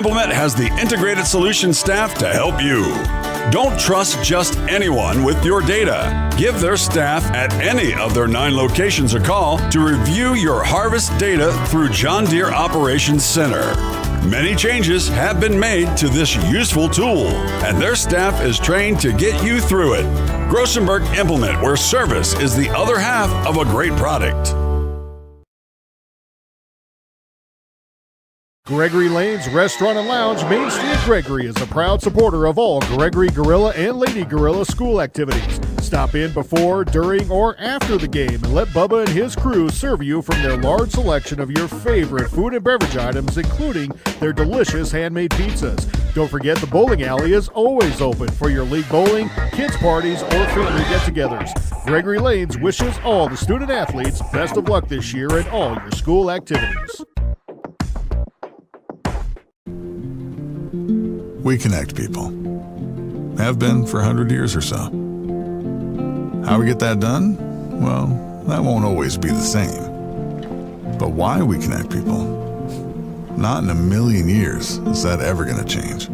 Implement has the integrated solution staff to help you. Don't trust just anyone with your data. Give their staff at any of their 9 locations a call to review your harvest data through John Deere Operations Center. Many changes have been made to this useful tool, and their staff is trained to get you through it. Grossenberg Implement, where service is the other half of a great product. Gregory Lane's Restaurant and Lounge, Main Street, Gregory, is a proud supporter of all Gregory Gorilla and Lady Gorilla school activities. Stop in before, during, or after the game and let Bubba and his crew serve you from their large selection of your favorite food and beverage items, including their delicious handmade pizzas. Don't forget the bowling alley is always open for your league bowling, kids parties, or family get-togethers. Gregory Lane's wishes all the student athletes best of luck this year in all your school activities. We connect people. Have been for 100 years or so. How we get that done? Well, that won't always be the same. But why we connect people? Not in a million years is that ever going to change.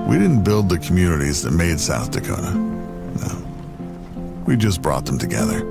We didn't build the communities that made South Dakota. No. We just brought them together.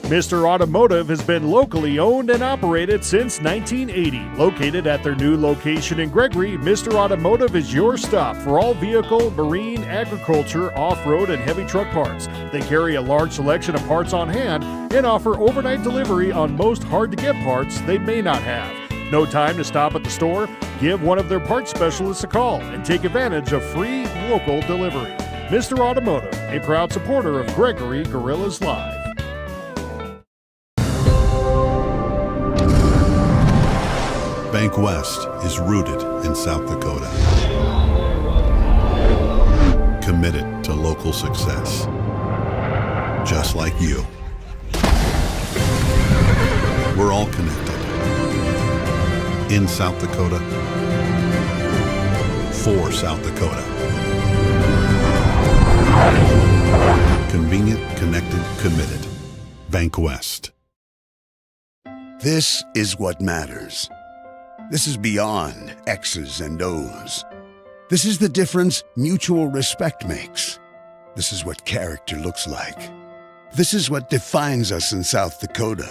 Mr. Automotive has been locally owned and operated since 1980. Located at their new location in Gregory, Mr. Automotive is your stop for all vehicle, marine, agriculture, off-road, and heavy truck parts. They carry a large selection of parts on hand and offer overnight delivery on most hard-to-get parts they may not have. No time to stop at the store? Give one of their parts specialists a call and take advantage of free local delivery. Mr. Automotive, a proud supporter of Gregory Gorillas Live. Bank West is rooted in South Dakota. Committed to local success. Just like you. We're all connected. In South Dakota. For South Dakota. Convenient, connected, committed. Bank West. This is what matters. This is beyond X's and O's. This is the difference mutual respect makes. This is what character looks like. This is what defines us in South Dakota.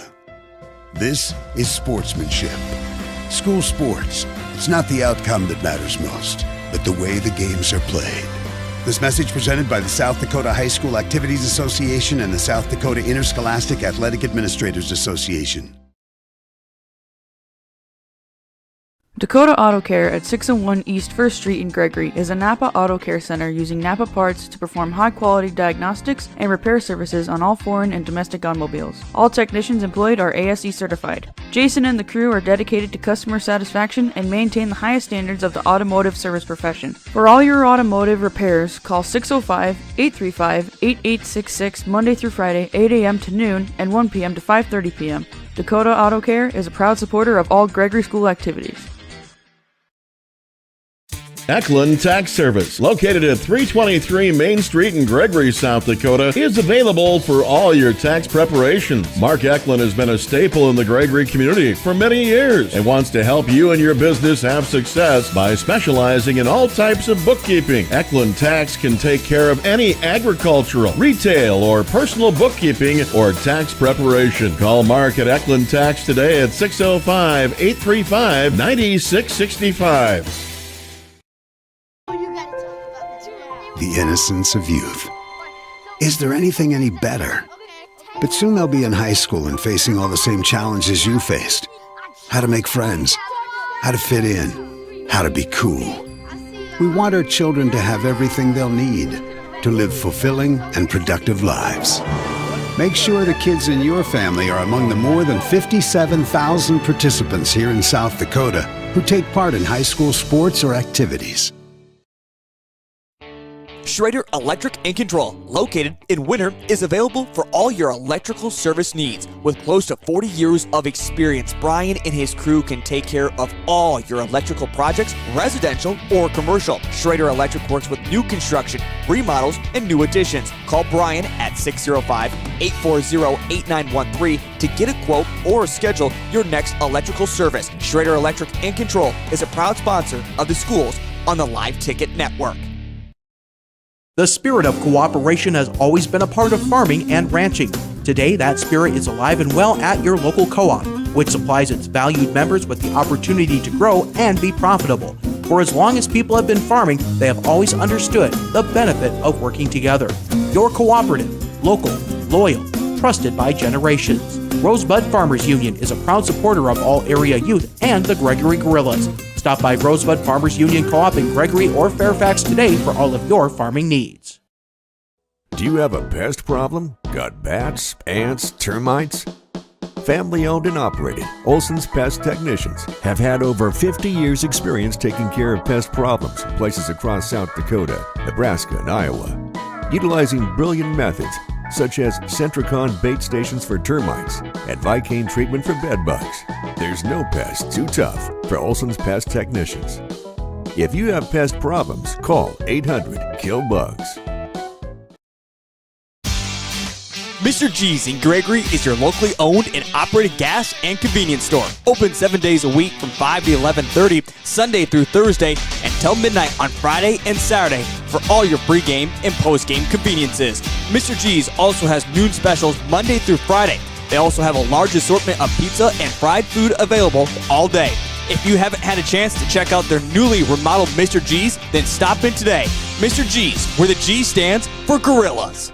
This is sportsmanship. School sports, it's not the outcome that matters most, but the way the games are played. This message presented by the South Dakota High School Activities Association and the South Dakota Interscholastic Athletic Administrators Association. Dakota Auto Care at 601 East 1st Street in Gregory is a Napa Auto Care Center using Napa parts to perform high-quality diagnostics and repair services on all foreign and domestic automobiles. All technicians employed are ASE certified. Jason and the crew are dedicated to customer satisfaction and maintain the highest standards of the automotive service profession. For all your automotive repairs, call 605-835-8866 Monday through Friday, 8 a.m. to noon and 1 p.m. to 5:30 p.m. Dakota Auto Care is a proud supporter of all Gregory School activities. Eklund Tax Service, located at 323 Main Street in Gregory, South Dakota, is available for all your tax preparations. Mark Eklund has been a staple in the Gregory community for many years and wants to help you and your business have success by specializing in all types of bookkeeping. Eklund Tax can take care of any agricultural, retail, or personal bookkeeping or tax preparation. Call Mark at Eklund Tax today at 605-835-9665. The innocence of youth. Is there anything any better? But soon they'll be in high school and facing all the same challenges you faced. How to make friends, how to fit in, how to be cool. We want our children to have everything they'll need to live fulfilling and productive lives. Make sure the kids in your family are among the more than 57,000 participants here in South Dakota who take part in high school sports or activities. Schrader Electric and Control, located in Winter, is available for all your electrical service needs. With close to 40 years of experience, Brian and his crew can take care of all your electrical projects, residential or commercial. Schrader Electric works with new construction, remodels, and new additions. Call Brian at 605-840-8913 to get a quote or schedule your next electrical service. Schrader Electric and Control is a proud sponsor of the schools on the Live Ticket Network. The spirit of cooperation has always been a part of farming and ranching. Today, that spirit is alive and well at your local co-op, which supplies its valued members with the opportunity to grow and be profitable. For as long as people have been farming, they have always understood the benefit of working together. Your cooperative, local, loyal, trusted by generations. Rosebud Farmers Union is a proud supporter of all area youth and the Gregory Guerrillas. Stop by Rosebud Farmers Union Co-op in Gregory or Fairfax today for all of your farming needs. Do you have a pest problem? Got bats, ants, termites? Family owned and operated, Olson's Pest Technicians have had over 50 years experience taking care of pest problems in places across South Dakota, Nebraska, and Iowa. Utilizing brilliant methods such as Centricon bait stations for termites and Vicane treatment for bed bugs. There's no pest too tough for Olson's Pest Technicians. If you have pest problems, call 800-KILL-BUGS. Mr. G's in Gregory is your locally owned and operated gas and convenience store. Open 7 days a week from 5 to 11:30, Sunday through Thursday, until midnight on Friday and Saturday for all your pregame and postgame conveniences. Mr. G's also has noon specials Monday through Friday. They also have a large assortment of pizza and fried food available all day. If you haven't had a chance to check out their newly remodeled Mr. G's, then stop in today. Mr. G's, where the G stands for Gorillas.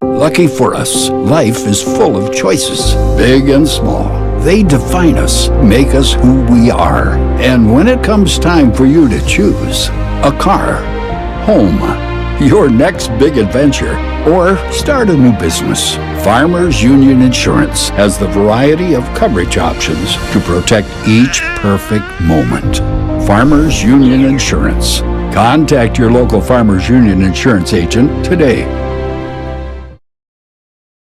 Lucky for us, life is full of choices, big and small. They define us, make us who we are. And when it comes time for you to choose a car, home, your next big adventure, or start a new business, Farmers Union Insurance has the variety of coverage options to protect each perfect moment. Farmers Union Insurance. Contact your local Farmers Union Insurance agent today.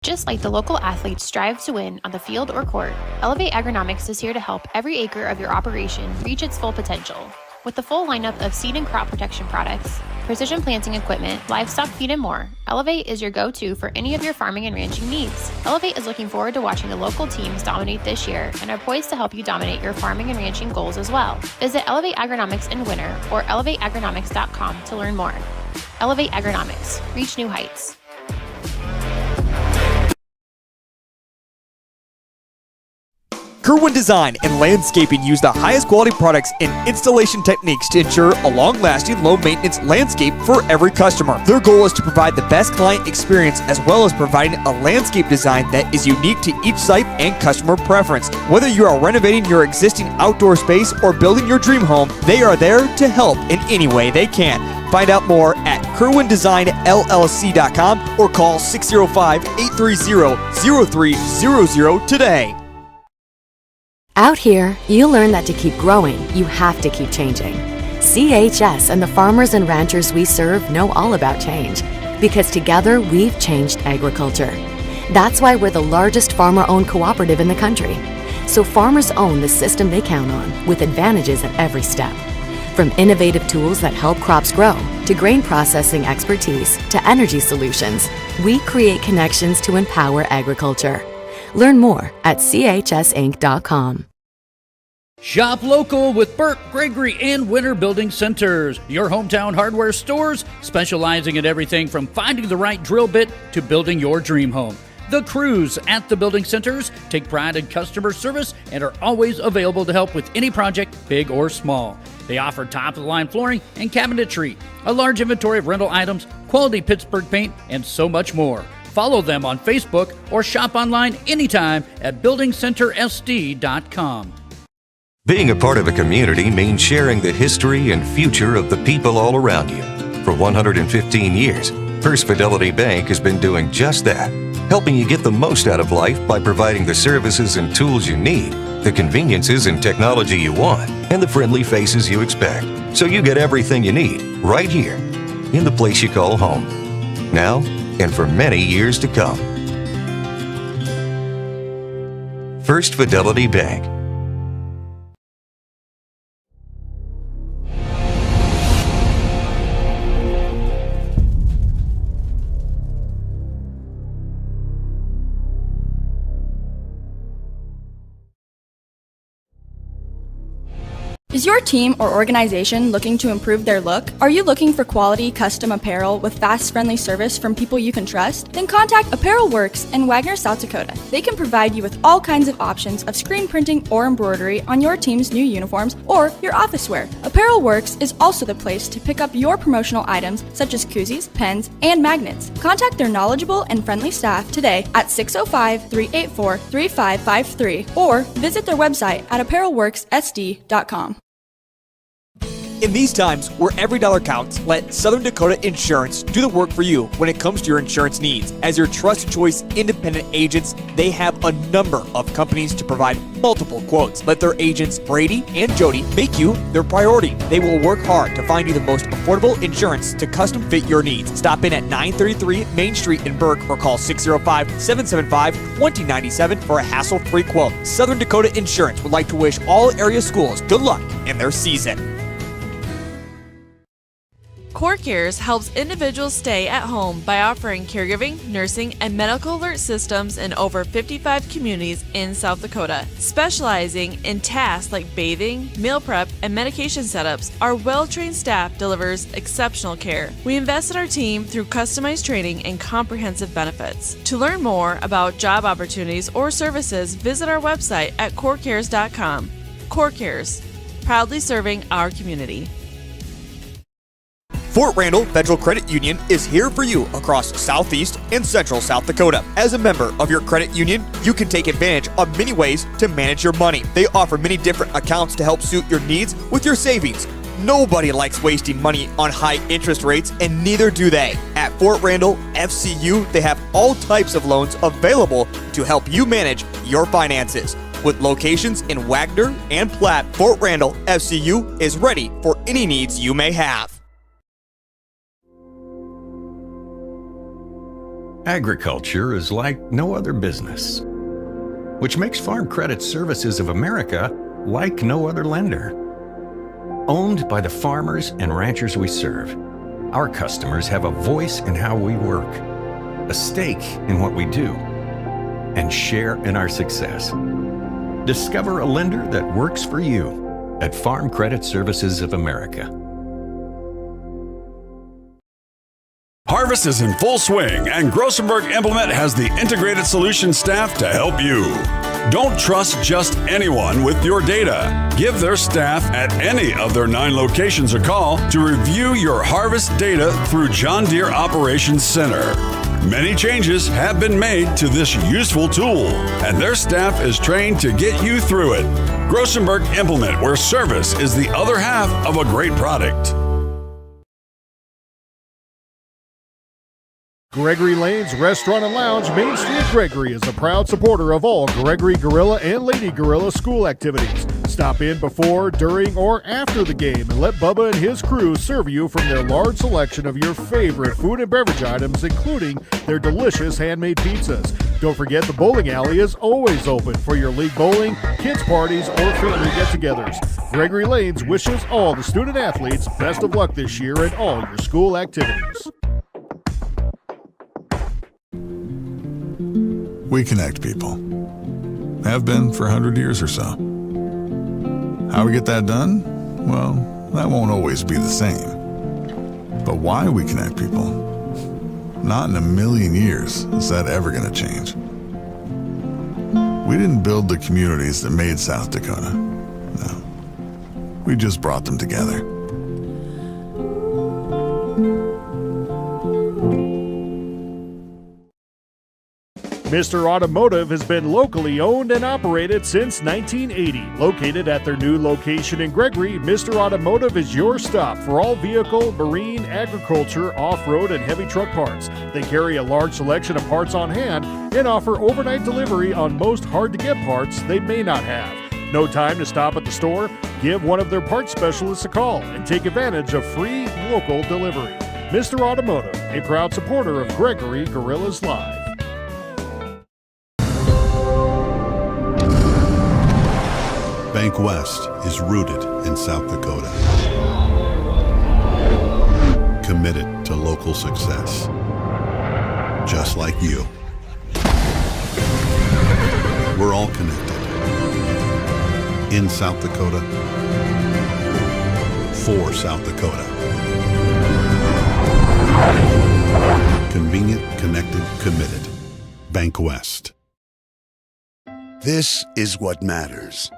Just like the local athletes strive to win on the field or court, Elevate Agronomics is here to help every acre of your operation reach its full potential. With the full lineup of seed and crop protection products, precision planting equipment, livestock feed, and more, Elevate is your go-to for any of your farming and ranching needs. Elevate is looking forward to watching the local teams dominate this year and are poised to help you dominate your farming and ranching goals as well. Visit Elevate Agronomics in Winter or elevateagronomics.com to learn more. Elevate Agronomics. Reach new heights. Kerwin Design and Landscaping use the highest quality products and installation techniques to ensure a long-lasting, low-maintenance landscape for every customer. Their goal is to provide the best client experience as well as providing a landscape design that is unique to each site and customer preference. Whether you are renovating your existing outdoor space or building your dream home, they are there to help in any way they can. Find out more at KerwinDesignLLC.com or call 605-830-0300 today. Out here, you learn that to keep growing, you have to keep changing. CHS and the farmers and ranchers we serve know all about change, because together we've changed agriculture. That's why we're the largest farmer-owned cooperative in the country. So farmers own the system they count on, with advantages at every step. From innovative tools that help crops grow, to grain processing expertise, to energy solutions, we create connections to empower agriculture. Learn more at chsinc.com. Shop local with Burke, Gregory, and Winter Building Centers, your hometown hardware stores specializing in everything from finding the right drill bit to building your dream home. The crews at the building centers take pride in customer service and are always available to help with any project, big or small. They offer top-of-the-line flooring and cabinetry, a large inventory of rental items, quality Pittsburgh paint, and so much more. Follow them on Facebook or shop online anytime at buildingcentersd.com. Being a part of a community means sharing the history and future of the people all around you. For 115 years, First Fidelity Bank has been doing just that, helping you get the most out of life by providing the services and tools you need, the conveniences and technology you want, and the friendly faces you expect. So you get everything you need right here in the place you call home. Now and for many years to come. First Fidelity Bank. Is your team or organization looking to improve their look? Are you looking for quality custom apparel with fast, friendly service from people you can trust? Then contact Apparel Works in Wagner, South Dakota. They can provide you with all kinds of options of screen printing or embroidery on your team's new uniforms or your office wear. Apparel Works is also the place to pick up your promotional items such as koozies, pens, and magnets. Contact their knowledgeable and friendly staff today at 605-384-3553 or visit their website at apparelworkssd.com. In these times where every dollar counts, let Southern Dakota Insurance do the work for you when it comes to your insurance needs. As your trusted choice independent agents, they have a number of companies to provide multiple quotes. Let their agents, Brady and Jody, make you their priority. They will work hard to find you the most affordable insurance to custom fit your needs. Stop in at 933 Main Street in Burke or call 605-775-2097 for a hassle-free quote. Southern Dakota Insurance would like to wish all area schools good luck in their season. CoreCares helps individuals stay at home by offering caregiving, nursing, and medical alert systems in over 55 communities in South Dakota. Specializing in tasks like bathing, meal prep, and medication setups, our well-trained staff delivers exceptional care. We invest in our team through customized training and comprehensive benefits. To learn more about job opportunities or services, visit our website at corecares.com. CoreCares, proudly serving our community. Fort Randall Federal Credit Union is here for you across Southeast and Central South Dakota. As a member of your credit union, you can take advantage of many ways to manage your money. They offer many different accounts to help suit your needs with your savings. Nobody likes wasting money on high interest rates, and neither do they. At Fort Randall FCU, they have all types of loans available to help you manage your finances. With locations in Wagner and Platte, Fort Randall FCU is ready for any needs you may have. Agriculture is like no other business, which makes Farm Credit Services of America like no other lender. Owned by the farmers and ranchers we serve, our customers have a voice in how we work, a stake in what we do, and share in our success. Discover a lender that works for you at Farm Credit Services of America. Harvest is in full swing, and Grossenberg Implement has the integrated solution staff to help you. Don't trust just anyone with your data. Give their staff at any of their 9 locations a call to review your harvest data through John Deere Operations Center. Many changes have been made to this useful tool, and their staff is trained to get you through it. Grossenberg Implement, where service is the other half of a great product. Gregory Lane's Restaurant and Lounge, Main Street, Gregory, is a proud supporter of all Gregory Gorilla and Lady Gorilla school activities. Stop in before, during, or after the game and let Bubba and his crew serve you from their large selection of your favorite food and beverage items, including their delicious handmade pizzas. Don't forget the bowling alley is always open for your league bowling, kids parties, or family get-togethers. Gregory Lane's wishes all the student athletes best of luck this year in all your school activities. We connect people. Have been for 100 years or so. How we get that done? Well, that won't always be the same. But why we connect people? Not in a million years is that ever going to change. We didn't build the communities that made South Dakota. No. We just brought them together. Mr. Automotive has been locally owned and operated since 1980. Located at their new location in Gregory, Mr. Automotive is your stop for all vehicle, marine, agriculture, off-road, and heavy truck parts. They carry a large selection of parts on hand and offer overnight delivery on most hard-to-get parts they may not have. No time to stop at the store? Give one of their parts specialists a call and take advantage of free local delivery. Mr. Automotive, a proud supporter of Gregory Gorillas Live. Bank West is rooted in South Dakota. Committed to local success. Just like you. We're all connected. In South Dakota. For South Dakota. Convenient, connected, committed. Bank West. This is what matters.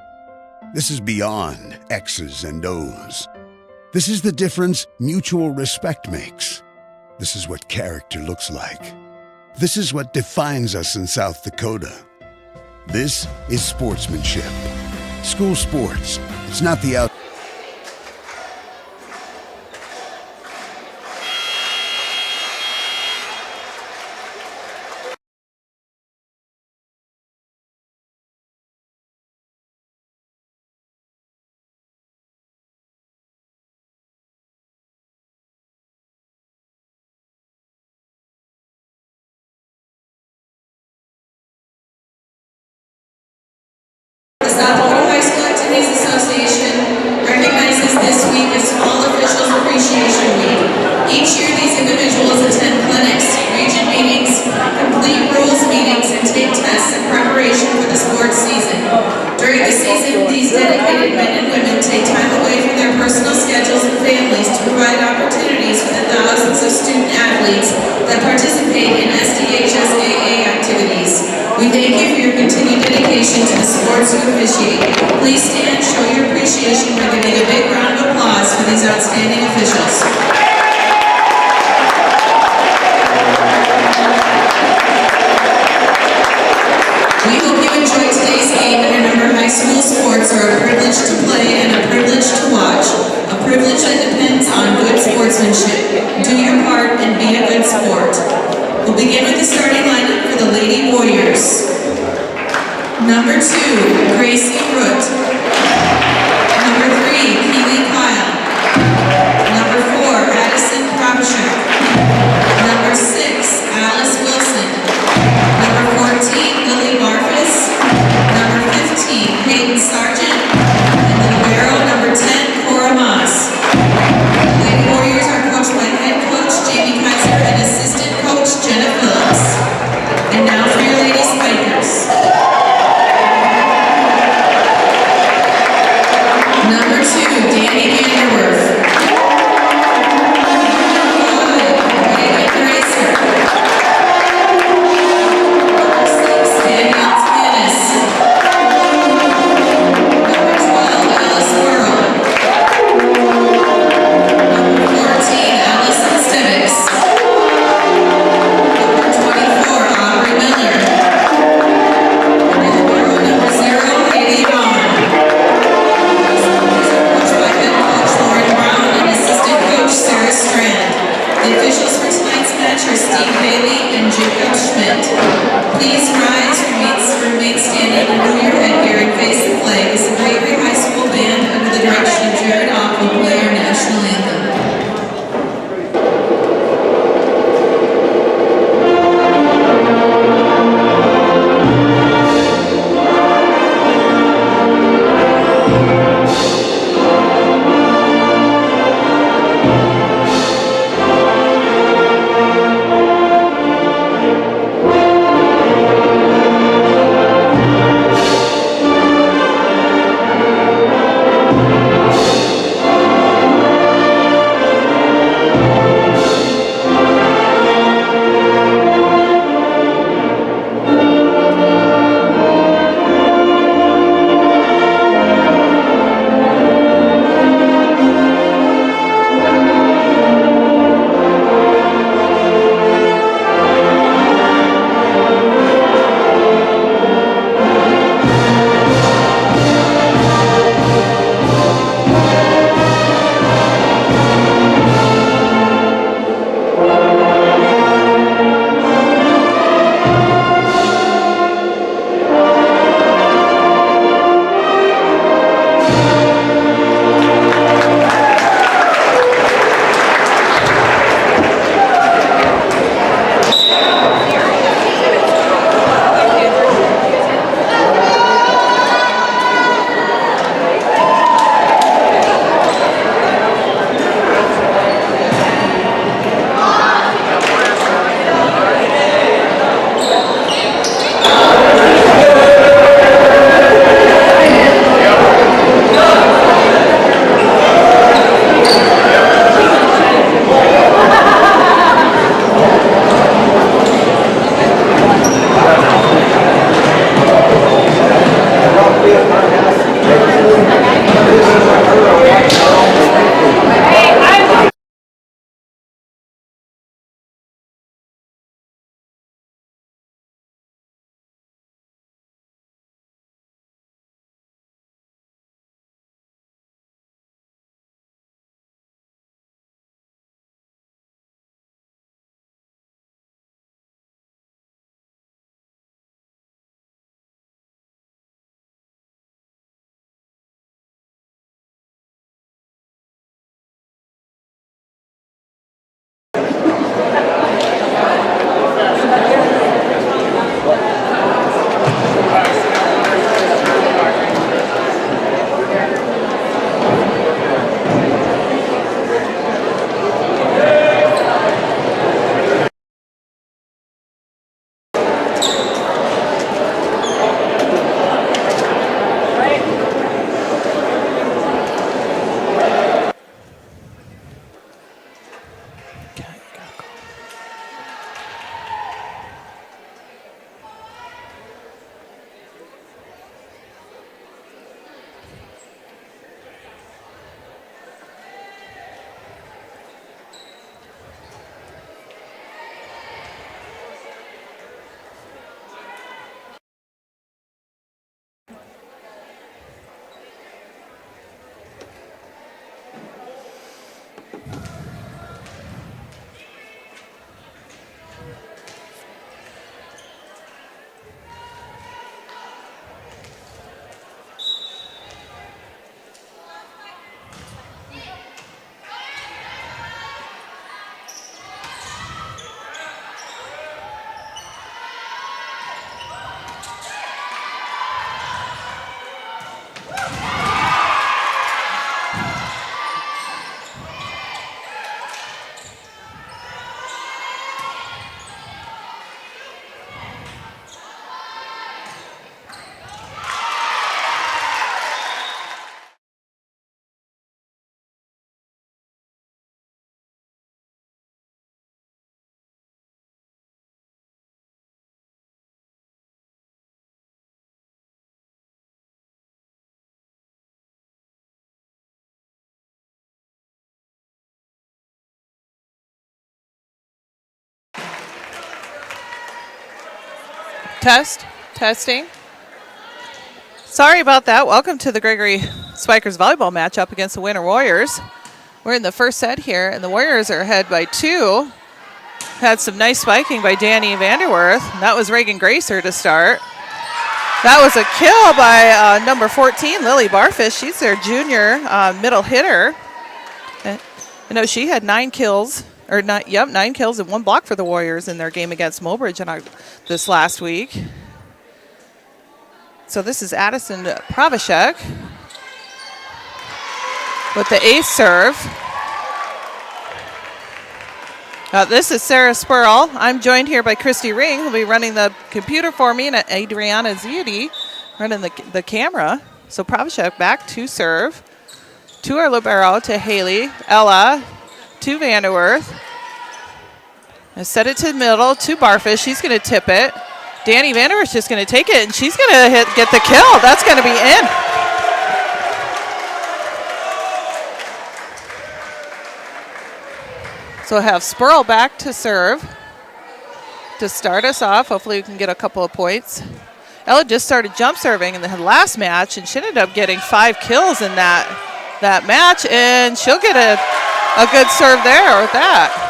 This is beyond X's and O's. This is the difference mutual respect makes. This is what character looks like. This is what defines us in South Dakota. This is sportsmanship. School sports. It's not the out. The South Dakota High School Activities Association recognizes this week as Small Officials Appreciation Week. Each year these individuals attend clinics, region meetings, complete rules meetings, and take tests in preparation for the sports season. During the season, these dedicated men and women take time away from their personal schedules and families to provide opportunities for the thousands of student athletes that participate in SDHSAA activities. We thank you for your continued dedication to the sports you officiate. Please stand, show your appreciation by giving a big round of applause for these outstanding officials. We hope you enjoyed today's game, and remember, high school sports are a privilege to play and a privilege to watch. A privilege that depends on good sportsmanship. Do your part and be a good sport. We'll begin with the starting lineup for the Lady Warriors. Number 2, Gracie Root. Number 3, Keely Kyle. Number 4, Addison Kropchak. Number 6, Alice Wilson. Number 14, Lily Barfus. Number 15, Hayden Sargent. And the libero, number 10, Cora Moss. Lady Warriors are coached by head coach Jamie Kaiser and assistant coach Jenna Phillips. And now for your lady spikers. Number 2, Danny Vanderwerf. Number 5, Megan Gracer. Number 6, Danielle Tanis. Number 12, Alice Burrow. Number 14, Allison Stevics. Number 24, Aubrey Miller. And libero number 0, Haley Vaughn. Sarah Strand. The officials for tonight's match are Steve Bailey and Jacob Schmidt. Please rise, remain standing, remove your headgear, and face the flag as the Gregory High School band under the direction of Jared Opp will play our national anthem. Testing. Sorry about that. Welcome to the Gregory Spikers volleyball matchup against the Winter Warriors. We're in the first set here, and the Warriors are ahead by 2. Had some nice spiking by Danny Vanderwerth. That was Reagan Gracer to start. That was a kill by number 14, Lily Barfish. She's their junior middle hitter. I know she had 9 kills, 9 kills and 1 block for the Warriors in their game against Mobridge this last week. So this is Addison Pravashek with the ace serve. This is Sarah Spurl. I'm joined here by Christy Ring, who'll be running the computer for me, and Adriana Ziudi running the camera. So Pravashek back to serve. To our libero, to Haley. Ella to Vanderwerth. And set it to the middle to Barfish. She's going to tip it. Danny Vanderwerth's just going to take it, and she's going to get the kill. That's going to be in. So we'll have Spurl back to serve to start us off. Hopefully we can get a couple of points. Ella just started jump serving in the last match, and she ended up getting 5 kills in that match, and she'll get a good serve there with that.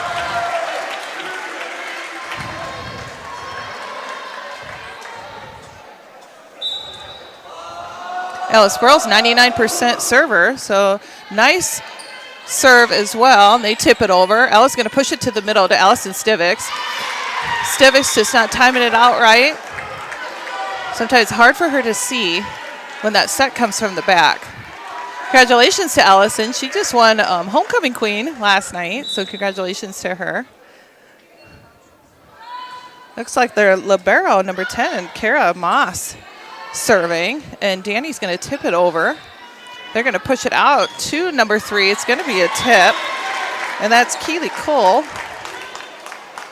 Ella Spurl's 99% server, so nice serve as well. They tip it over. Ella's going to push it to the middle to Allison Stivix. Stivix just not timing it out right. Sometimes it's hard for her to see when that set comes from the back. Congratulations to Allison. She just won Homecoming Queen last night, so congratulations to her. Looks like their libero, number 10, Kara Moss, serving, and Danny's going to tip it over. They're going to push it out to number 3. It's going to be a tip, and that's Keely Cole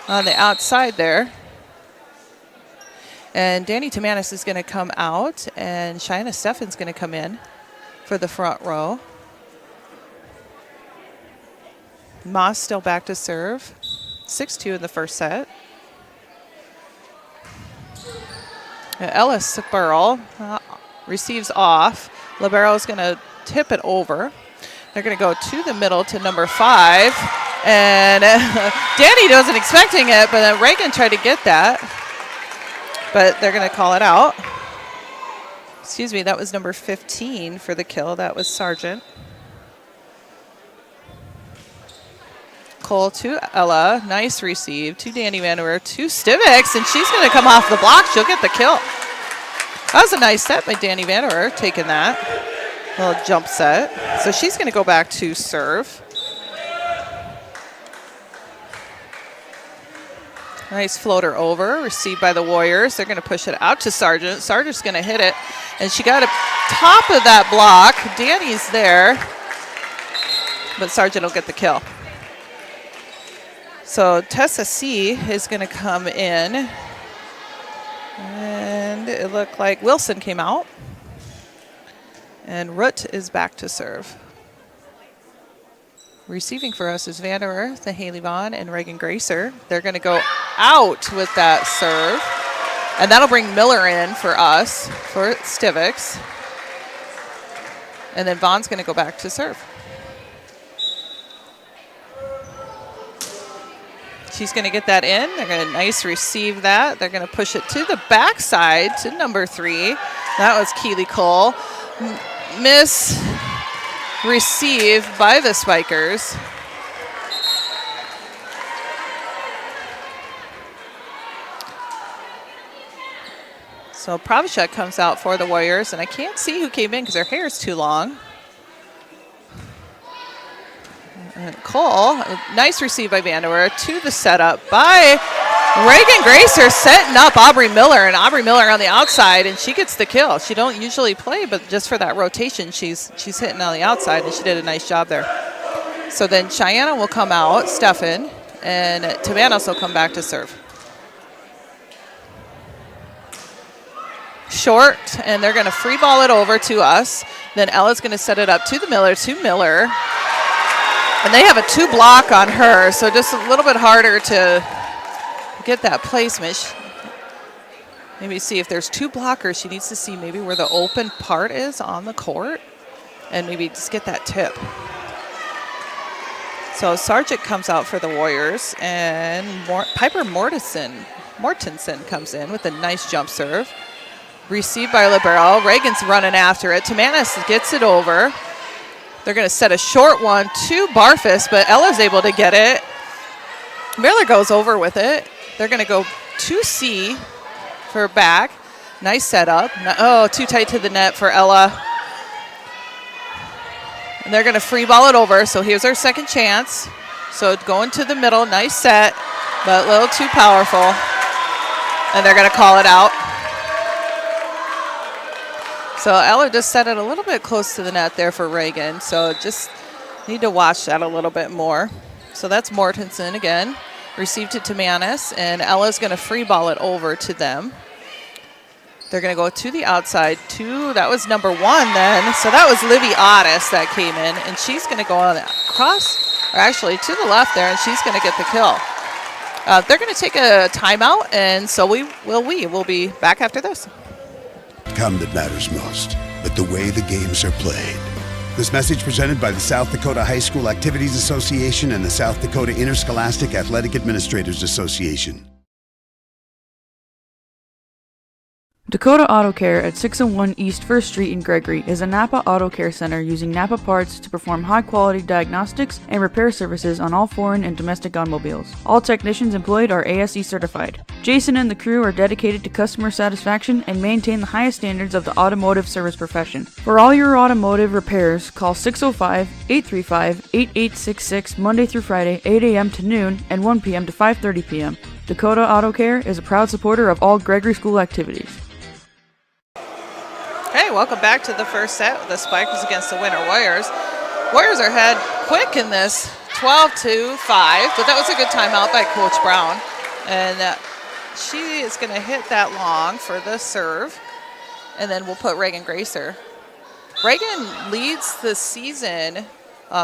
on the outside there. And Danny Tamanis is going to come out, and Shaina Steffen's going to come in for the front row. Moss still back to serve. 6-2 in the first set. Ellis Spurl receives off. Libero is going to tip it over. They're going to go to the middle to number 5. And Danny wasn't expecting it, but then Reagan tried to get that. But they're going to call it out. Excuse me, that was number 15 for the kill. That was Sargent. Cole to Ella. Nice receive to Danny Vanderwerth to Stivix, and she's going to come off the block. She'll get the kill. That was a nice set by Danny Vanderwerth, taking that little jump set. So she's going to go back to serve. Nice floater over, received by the Warriors. They're going to push it out to Sargent. Sargent's going to hit it, and she got a top of that block. Danny's there, but Sargent will get the kill. So Tessa C is going to come in, and it looked like Wilson came out, and Root is back to serve. Receiving for us is Vanderwerth, the Haley Vaughn, and Reagan Gracer. They're going to go out with that serve, and that'll bring Miller in for us for Stivix. And then Vaughn's going to go back to serve. She's going to get that in. They're going to nice receive that. They're going to push it to the backside to number 3. That was Keely Cole. Miss received by the Spikers. So Pravashek comes out for the Warriors, and I can't see who came in because her hair is too long. And Cole, nice receive by Vanderwerth to the setup by Reagan Gracer, setting up Aubrey Miller, and Aubrey Miller on the outside, and she gets the kill. She don't usually play, but just for that rotation, she's hitting on the outside, and she did a nice job there. So then Cheyenne will come out, Steffen, and Tavanos will come back to serve. Short, and they're going to free ball it over to us. Then Ella's going to set it up to the Miller, and they have a 2 block on her, so just a little bit harder to get that placement. maybe see if there's two blockers. She needs to see maybe where the open part is on the court and maybe just get that tip. So Sargent comes out for the Warriors, and Piper Mortensen comes in with a nice jump serve. Received by Libero. Reagan's running after it. Tamanis gets it over. They're going to set a short one to Barfus, but Ella's able to get it. Miller goes over with it. They're going to go to C for back. Nice setup. Oh, too tight to the net for Ella. And they're going to free ball it over. So here's our second chance. So going to the middle. Nice set, but a little too powerful. And they're going to call it out. So Ella just set it a little bit close to the net there for Reagan. So just need to watch that a little bit more. So that's Mortensen again. Received it to Manis, and Ella's going to free ball it over to them. They're going to go to the outside. That was number 1 then. So that was Livy Otis that came in, and she's going to go on across, or actually to the left there, and she's going to get the kill. They're going to take a timeout, and so we'll be back after this. Come that matters most, but the way the games are played. This message presented by the South Dakota High School Activities Association and the South Dakota Interscholastic Athletic Administrators Association. Dakota Auto Care at 601 East 1st Street in Gregory is a Napa Auto Care center using Napa parts to perform high-quality diagnostics and repair services on all foreign and domestic automobiles. All technicians employed are ASE certified. Jason and the crew are dedicated to customer satisfaction and maintain the highest standards of the automotive service profession. For all your automotive repairs, call 605-835-8866 Monday through Friday, 8 a.m. to noon and 1 p.m. to 5:30 p.m. Dakota Auto Care is a proud supporter of all Gregory School activities. Hey, welcome back to the first set with the Spikers against the Winter Warriors. Warriors are ahead quick in this, 12-5, but that was a good timeout by Coach Brown. And she is going to hit that long for the serve, and then we'll put Reagan Gracer. Reagan leads the season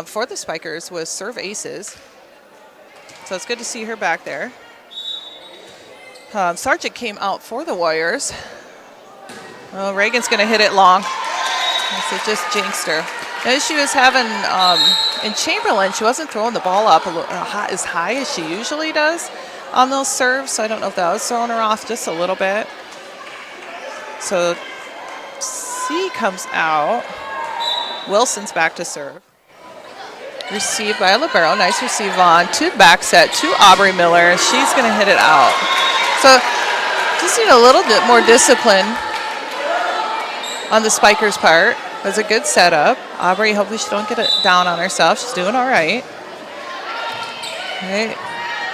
for the Spikers with serve aces, so it's good to see her back there. Sargent came out for the Warriors. Well, Reagan's going to hit it long. So just jinxed her. As she was having, in Chamberlain, she wasn't throwing the ball up as high as she usually does on those serves, so I don't know if that was throwing her off just a little bit. So C comes out. Wilson's back to serve. Received by Libero. Nice receive on to back set to Aubrey Miller. She's going to hit it out. So just need a little bit more discipline on the Spikers' part. It was a good setup. Aubrey, hopefully she don't get it down on herself. She's doing all right. Okay.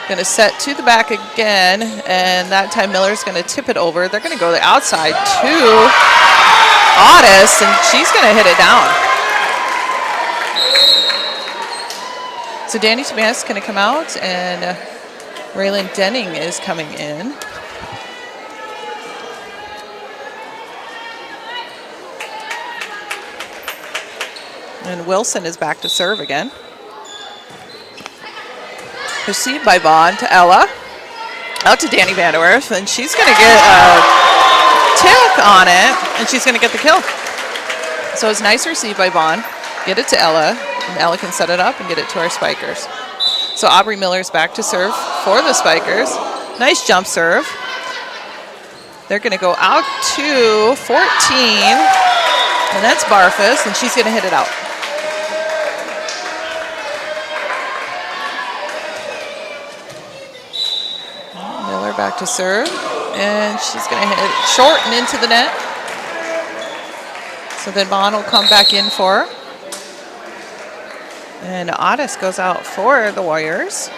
Going to set to the back again, and that time Miller's going to tip it over. They're going to go the outside to Otis, and she's going to hit it down. So Danny Tomas is going to come out, and Raylan Denning is coming in. And Wilson is back to serve again. Received by Vaughn to Ella. Out to Danny Vanderwerf, and she's going to get a tick on it, and she's going to get the kill. So it's nice receive by Vaughn. Get it to Ella, and Ella can set it up and get it to our Spikers. So Aubrey Miller's back to serve for the Spikers. Nice jump serve. They're going to go out to 14, and that's Barfus, and she's going to hit it out. Miller back to serve, and she's going to hit it short and into the net. So then Vaughn will come back in for her. And Otis goes out for the Warriors,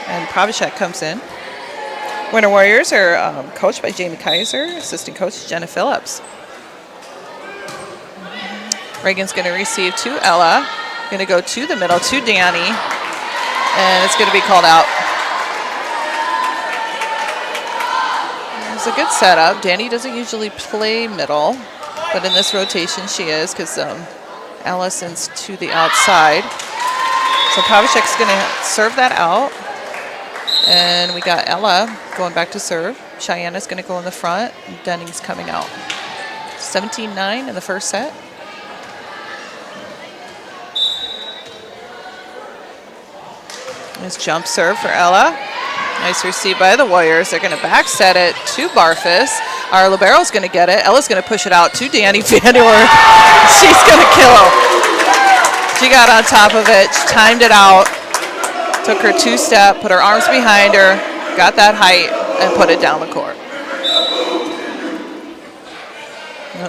and Pravicek comes in. Winter Warriors are coached by Jamie Kaiser, assistant coach Jenna Phillips. Reagan's going to receive to Ella, going to go to the middle to Danny, and it's going to be called out. It's a good setup. Danny doesn't usually play middle, but in this rotation she is, because Allison's to the outside. So Pravicek's going to serve that out. And we got Ella going back to serve. Cheyenne's going to go in the front, and Denning's coming out. 17-9 in the first set. Nice jump serve for Ella. Nice receive by the Warriors. They're going to back set it to Barfus. Our libero's going to get it. Ella's going to push it out to Danny Vanderwerf. She's going to kill him. She got on top of it. She timed it out. Took her two-step, put her arms behind her, got that height, and put it down the court.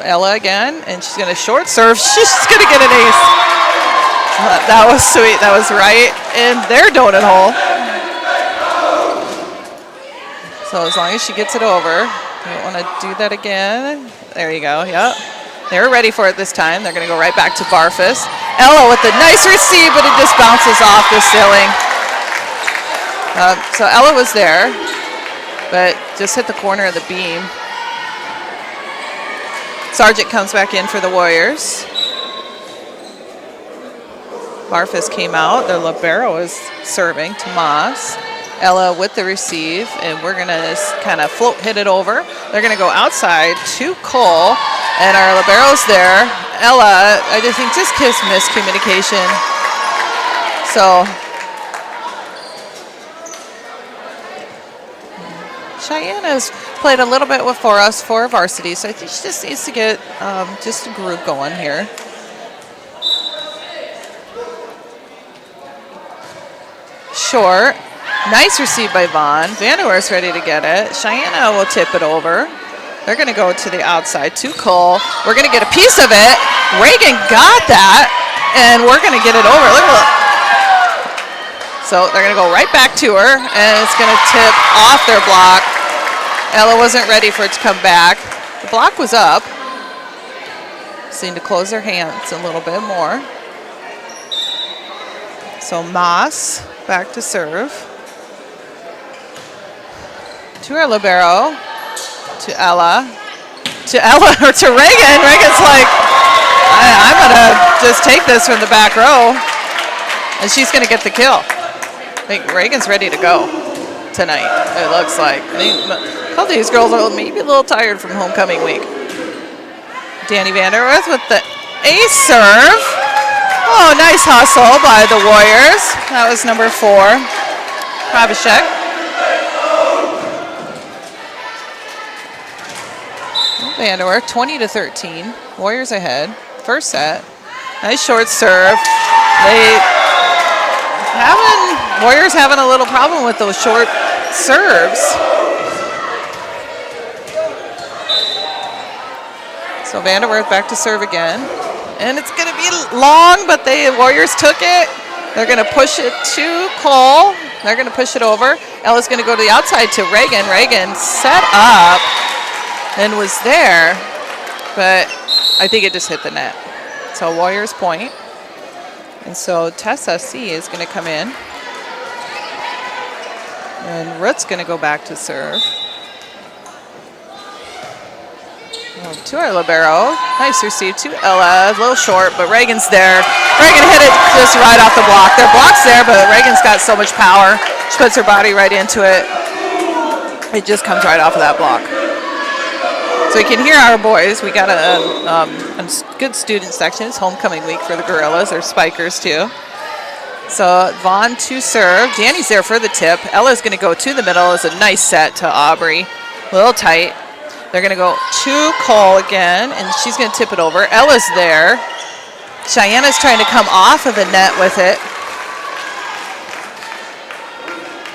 Ella again, and she's going to short serve. She's going to get an ace. That was sweet. That was right in their donut hole. So as long as she gets it over, you don't want to do that again. There you go. Yep. They were ready for it this time. They're going to go right back to Barfus. Ella with the nice receive, but it just bounces off the ceiling. So Ella was there, but just hit the corner of the beam. Sargent comes back in for the Warriors. Barfus came out. Their libero is serving to Moss. Ella with the receive, and we're going to kind of float hit it over. They're going to go outside to Cole, and our libero's there. Ella, I just think just gives miscommunication. So Cheyenne has played a little bit for us for varsity, so I think she just needs to get just a groove going here. Short. Nice receive by Vaughn. Vanderwerf's ready to get it. Cheyenne will tip it over. They're going to go to the outside to Cole. We're going to get a piece of it. Reagan got that, and we're going to get it over. Look at that. So they're going to go right back to her, and it's going to tip off their block. Ella wasn't ready for it to come back. The block was up. Seemed to close their hands a little bit more. So Moss back to serve. To our libero, to Ella, or to Reagan. Reagan's like, I'm going to just take this from the back row, and she's going to get the kill. I think Reagan's ready to go tonight, it looks like. I think a couple of these girls are maybe a little tired from homecoming week. Danny Vanderwerf with the ace serve. Oh, nice hustle by the Warriors. That was number 4, Pravishek. Vanderwerf, 20-13. Warriors ahead. First set. Nice short serve. Warriors having a little problem with those short serves. So Vanderwerf back to serve again. And it's going to be long, but the Warriors took it. They're going to push it to Cole. They're going to push it over. Ella's going to go to the outside to Reagan. Reagan set up and was there, but I think it just hit the net. So Warriors point. And so Tessa C is going to come in. And Root's going to go back to serve. To our libero. Nice receive to Ella. A little short, but Reagan's there. Reagan hit it just right off the block. Their block's there, but Reagan's got so much power. She puts her body right into it. It just comes right off of that block. So you can hear our boys. We got a good student section. It's homecoming week for the Gorillas, or Spikers too. So Vaughn to serve. Danny's there for the tip. Ella's going to go to the middle. It's a nice set to Aubrey. A little tight. They're going to go to Cole again, and she's going to tip it over. Ella's there. Cheyenne's trying to come off of the net with it.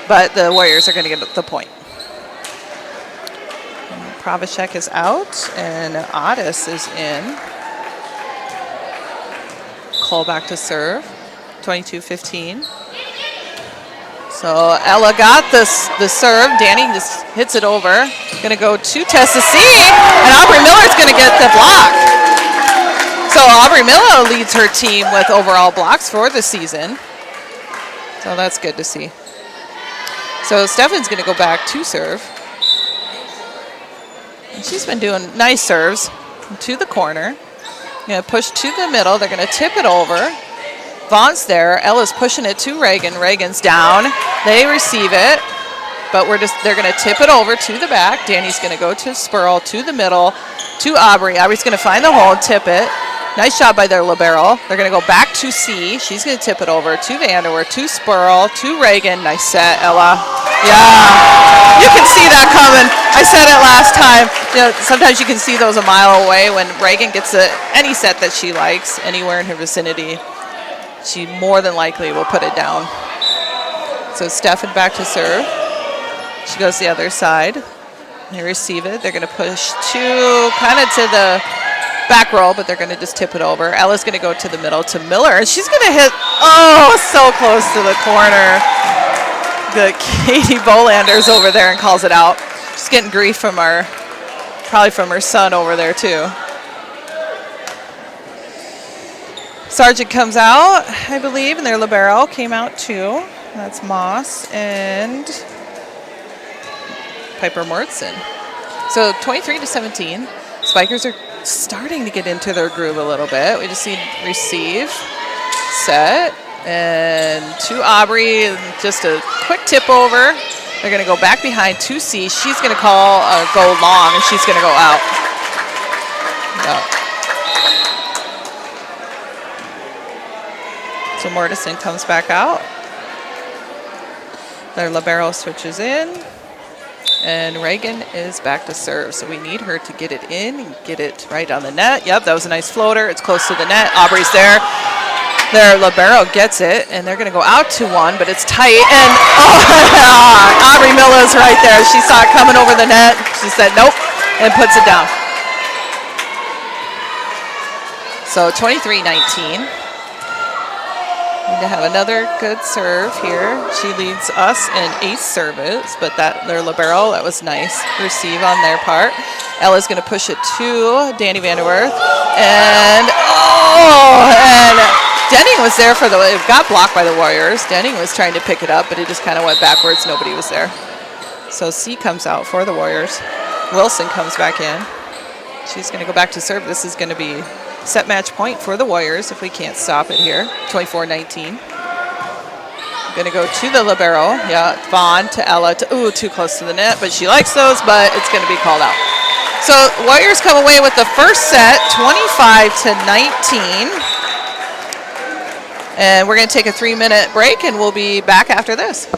But the Warriors are going to get the point. Pravishek is out, and Otis is in. Cole back to serve, 22-15. So Ella got the serve. Danny just hits it over. Going to go to Tessa C, and Aubrey Miller's going to get the block. So Aubrey Miller leads her team with overall blocks for the season. So that's good to see. So Stefan's going to go back to serve. And she's been doing nice serves to the corner. Going to push to the middle. They're going to tip it over. Vaughn's there. Ella's pushing it to Reagan. Reagan's down. They receive it, but they're going to tip it over to the back. Danny's going to go to Spurl, to the middle, to Aubrey. Aubrey's going to find the hole and tip it. Nice job by their libero. They're going to go back to C. She's going to tip it over to Vanderweer, to Spurl, to Reagan. Nice set, Ella. Yeah, you can see that coming. I said it last time. Sometimes you can see those a mile away when Reagan gets any set that she likes anywhere in her vicinity. She more than likely will put it down. So Stefan back to serve. She goes the other side. They receive it. They're going to push kind of to the back row, but they're going to just tip it over. Ella's going to go to the middle to Miller, and she's going to hit, so close to the corner. The Katie Bolanders over there and calls it out. She's getting grief from probably from her son over there too. Sargent comes out, I believe, and their libero came out too. That's Moss and Piper Mortson. So 23-17. Spikers are starting to get into their groove a little bit. We just need receive, set, and to Aubrey, just a quick tip over. They're going to go back behind to C. She's going to call go long, and she's going to go out. So Mortison comes back out. Their libero switches in. And Reagan is back to serve. So we need her to get it in and get it right on the net. Yep, that was a nice floater. It's close to the net. Aubrey's there. Their libero gets it, and they're going to go out to one, but it's tight. And Aubrey Miller's right there. She saw it coming over the net. She said nope, and puts it down. So 23-19. Need to have another good serve here. She leads us in ace service, but their libero, that was nice. Receive on their part. Ella's going to push it to Danny Vanderwerth. And Denning was there it got blocked by the Warriors. Denning was trying to pick it up, but it just kind of went backwards. Nobody was there. So C comes out for the Warriors. Wilson comes back in. She's going to go back to serve. This is going to be set match point for the Warriors if we can't stop it here. 24-19. Going to go to the libero. Yeah, Vaughn to Ella. Too close to the net, but she likes those, but it's going to be called out. So Warriors come away with the first set, 25-19. And we're going to take a 3-minute break, and we'll be back after this.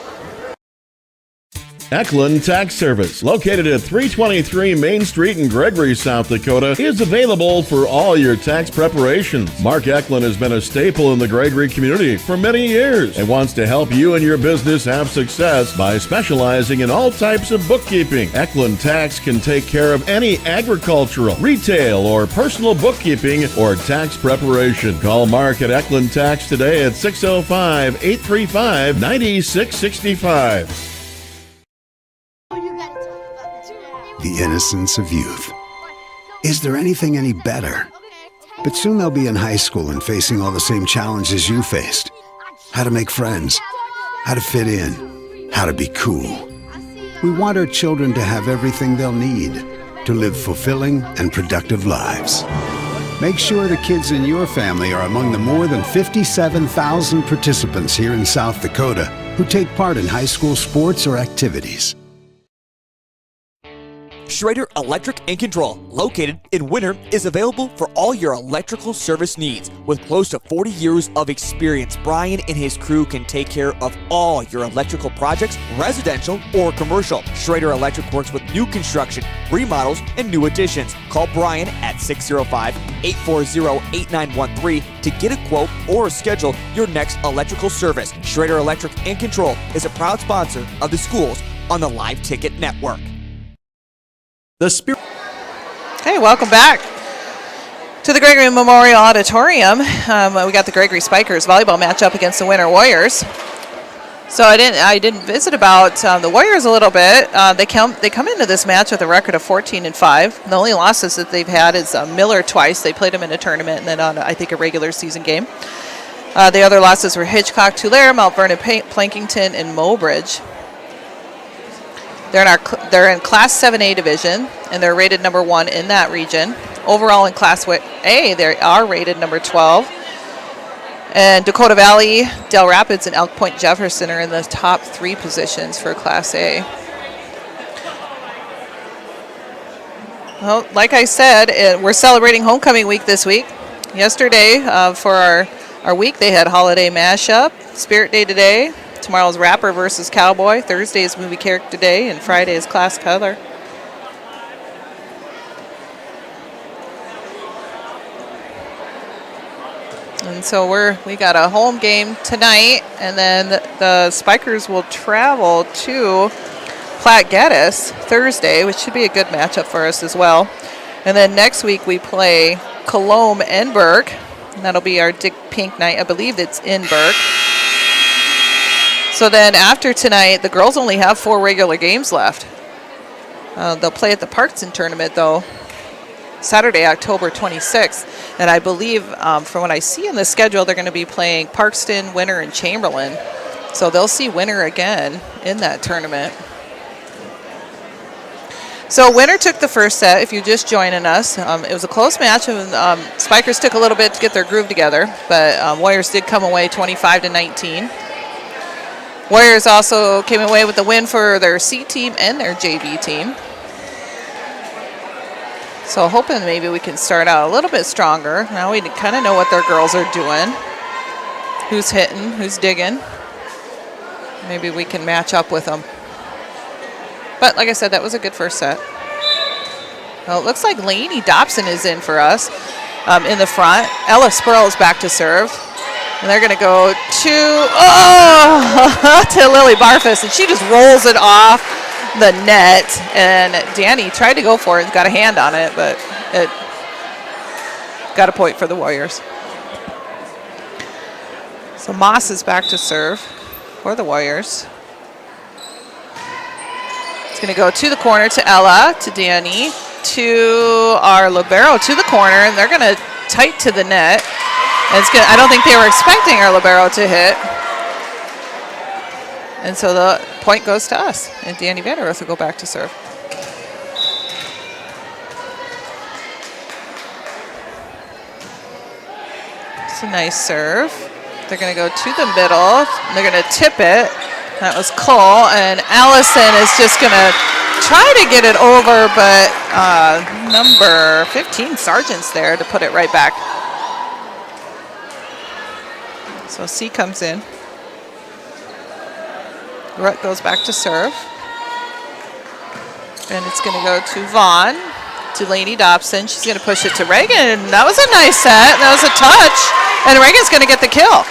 Eklund Tax Service, located at 323 Main Street in Gregory, South Dakota, is available for all your tax preparations. Mark Eklund has been a staple in the Gregory community for many years and wants to help you and your business have success by specializing in all types of bookkeeping. Eklund Tax can take care of any agricultural, retail, or personal bookkeeping or tax preparation. Call Mark at Eklund Tax today at 605-835-9665. The innocence of youth. Is there anything any better? But soon they'll be in high school and facing all the same challenges you faced. How to make friends, how to fit in, how to be cool. We want our children to have everything they'll need to live fulfilling and productive lives. Make sure the kids in your family are among the more than 57,000 participants here in South Dakota who take part in high school sports or activities. Schrader Electric and Control, located in Winter, is available for all your electrical service needs. With close to 40 years of experience, Brian and his crew can take care of all your electrical projects, residential or commercial. Schrader Electric works with new construction, remodels, and new additions. Call Brian at 605-840-8913 to get a quote or schedule your next electrical service. Schrader Electric and Control is a proud sponsor of the schools on the Live Ticket Network. Hey, welcome back to the Gregory Memorial Auditorium. We got the Gregory Spikers volleyball matchup against the Winter Warriors. So I didn't visit about the Warriors a little bit. They come into this match with a record of 14-5. The only losses that they've had is Miller twice. They played them in a tournament and then on I think a regular season game. The other losses were Hitchcock, Tulare, Mount Vernon, Plankington, and Mobridge. They're in Class 7A division, and they're rated number 1 in that region. Overall in Class A, they are rated number 12. And Dakota Valley, Del Rapids, and Elk Point Jefferson are in the top 3 positions for Class A. Well, like I said, we're celebrating homecoming week this week. Yesterday, for our week, they had holiday mashup, Spirit Day today. Tomorrow's Rapper versus Cowboy. Thursday is Movie Character Day, and Friday is Class Color. And so we got a home game tonight, and then the Spikers will travel to Platte Geddes Thursday, which should be a good matchup for us as well. And then next week we play Colombe and Burke, and that'll be our Dick Pink night. I believe it's in Burke. So then after tonight, the girls only have 4 regular games left. They'll play at the Parkson tournament, though, Saturday, October 26th. And I believe, from what I see in the schedule, they're going to be playing Parkston, Winter, and Chamberlain. So they'll see Winter again in that tournament. So Winter took the first set, if you're just joining us. It was a close match, and Spikers took a little bit to get their groove together, but Warriors did come away 25-19. Warriors also came away with the win for their C team and their JV team. So hoping maybe we can start out a little bit stronger. Now we kind of know what their girls are doing. Who's hitting, who's digging. Maybe we can match up with them. But like I said, that was a good first set. Well, it looks like Lainey Dobson is in for us in the front. Ella Spurl is back to serve. And they're going to go to Lily Barfus, and she just rolls it off the net. And Danny tried to go for it and got a hand on it, but it got a point for the Warriors. So Moss is back to serve for the Warriors. It's going to go to the corner to Ella, to Danny, to our libero, to the corner, and they're going to tight to the net. And it's good. I don't think they were expecting our libero to hit. And so the point goes to us, and Danny Vanderhoof will go back to serve. It's a nice serve. They're going to go to the middle. And they're going to tip it. That was Cole, and Allison is just going to try to get it over, but number 15, Sargent's there to put it right back. So C comes in. Rutt goes back to serve. And it's going to go to Vaughn, to Lainey Dobson. She's going to push it to Reagan. That was a nice set. That was a touch. And Reagan's going to get the kill.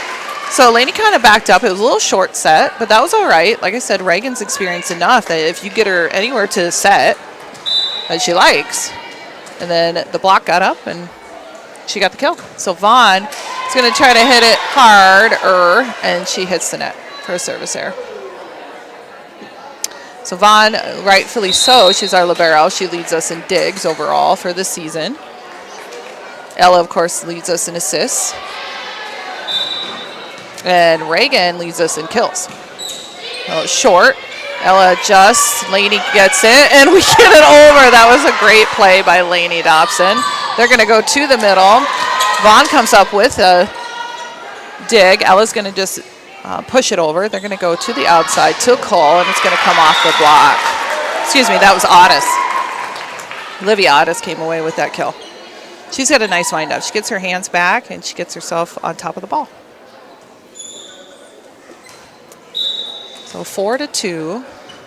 So Lainey kind of backed up. It was a little short set, but that was all right. Like I said, Reagan's experienced enough that if you get her anywhere to set that she likes, and then the block got up and she got the kill. So Vaughn is going to try to hit it harder, and she hits the net for a service error. So Vaughn, rightfully so, she's our libero. She leads us in digs overall for the season. Ella, of course, leads us in assists. And Reagan leads us in kills. Well, it's short. Ella adjusts. Lainey gets it, and we get it over. That was a great play by Lainey Dobson. They're going to go to the middle. Vaughn comes up with a dig. Ella's going to just push it over. They're going to go to the outside to Cole, and it's going to come off the block. Excuse me, that was Otis. Olivia Otis came away with that kill. She's got a nice windup. She gets her hands back, and she gets herself on top of the ball. So 4-2.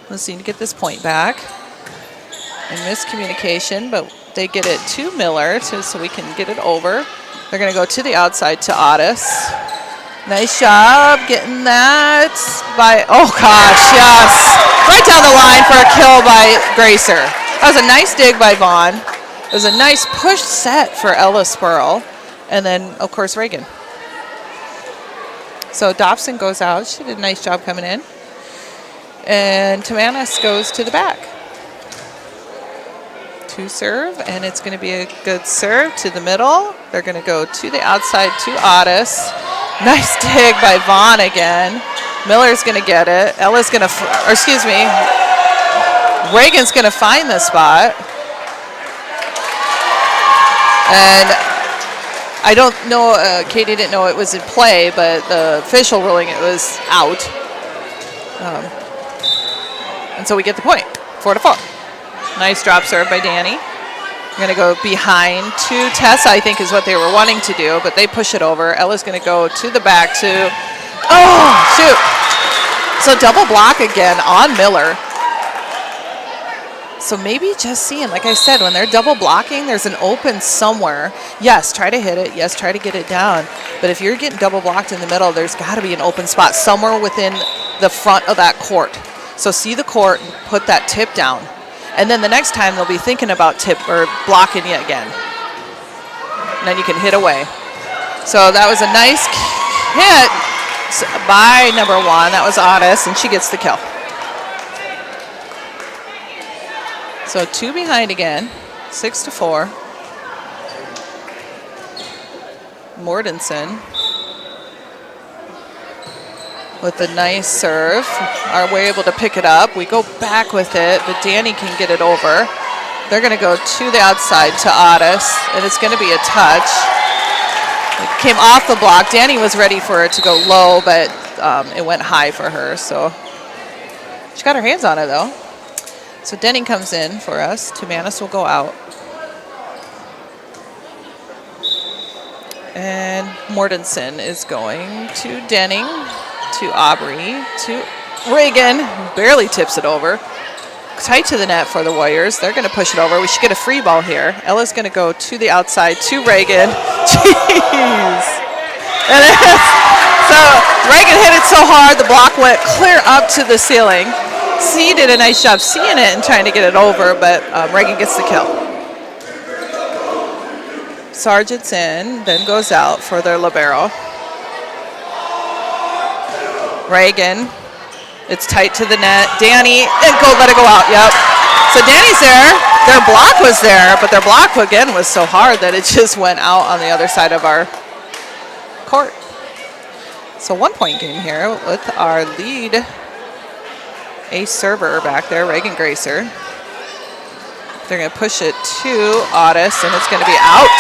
Let's see to get this point back. And miscommunication, but they get it to Miller so we can get it over. They're going to go to the outside to Otis. Nice job getting that by, oh gosh, yes. Right down the line for a kill by Gracer. That was a nice dig by Vaughn. It was a nice push set for Ella Spurl. And then, of course, Reagan. So Dobson goes out. She did a nice job coming in. And Tamanis goes to the back. To serve, and it's going to be a good serve to the middle. They're going to go to the outside to Otis. Nice dig by Vaughn again. Miller's going to get it. Ella's going to, Reagan's going to find the spot. And I don't know, Katie didn't know it was in play, but the official ruling it was out. And so we get the point, 4-4. Nice drop serve by Danny. We're going to go behind to Tessa, I think is what they were wanting to do, but they push it over. Ella's going to go to the back to, oh, shoot. So double block again on Miller. So maybe just seeing, like I said, when they're double blocking, there's an open somewhere. Yes, try to hit it. Yes, try to get it down. But if you're getting double blocked in the middle, there's got to be an open spot somewhere within the front of that court. So see the court and put that tip down. And then the next time they'll be thinking about tip or blocking you again. And then you can hit away. So that was a nice hit by number 1. That was Otis, and she gets the kill. So 2 behind again, 6-4. Mortensen with a nice serve. Are we able to pick it up? We go back with it, but Danny can get it over. They're going to go to the outside to Otis, and it's going to be a touch. It came off the block. Danny was ready for it to go low, but it went high for her, so she got her hands on it, though. So Denning comes in for us. Tumanis will go out. And Mortensen is going to Denning, to Aubrey, to Reagan, barely tips it over. Tight to the net for the Warriors. They're going to push it over. We should get a free ball here. Ella's going to go to the outside to Reagan. Jeez. And so Reagan hit it so hard, the block went clear up to the ceiling. C did a nice job seeing it and trying to get it over, but Reagan gets the kill. Sargent's in, then goes out for their libero. Reagan, it's tight to the net. Danny, and let it go out, yep. So Danny's there. Their block was there, but their block again was so hard that it just went out on the other side of our court. So 1-point game here with our lead ace server back there, Reagan Gracer. They're going to push it to Otis, and it's going to be out.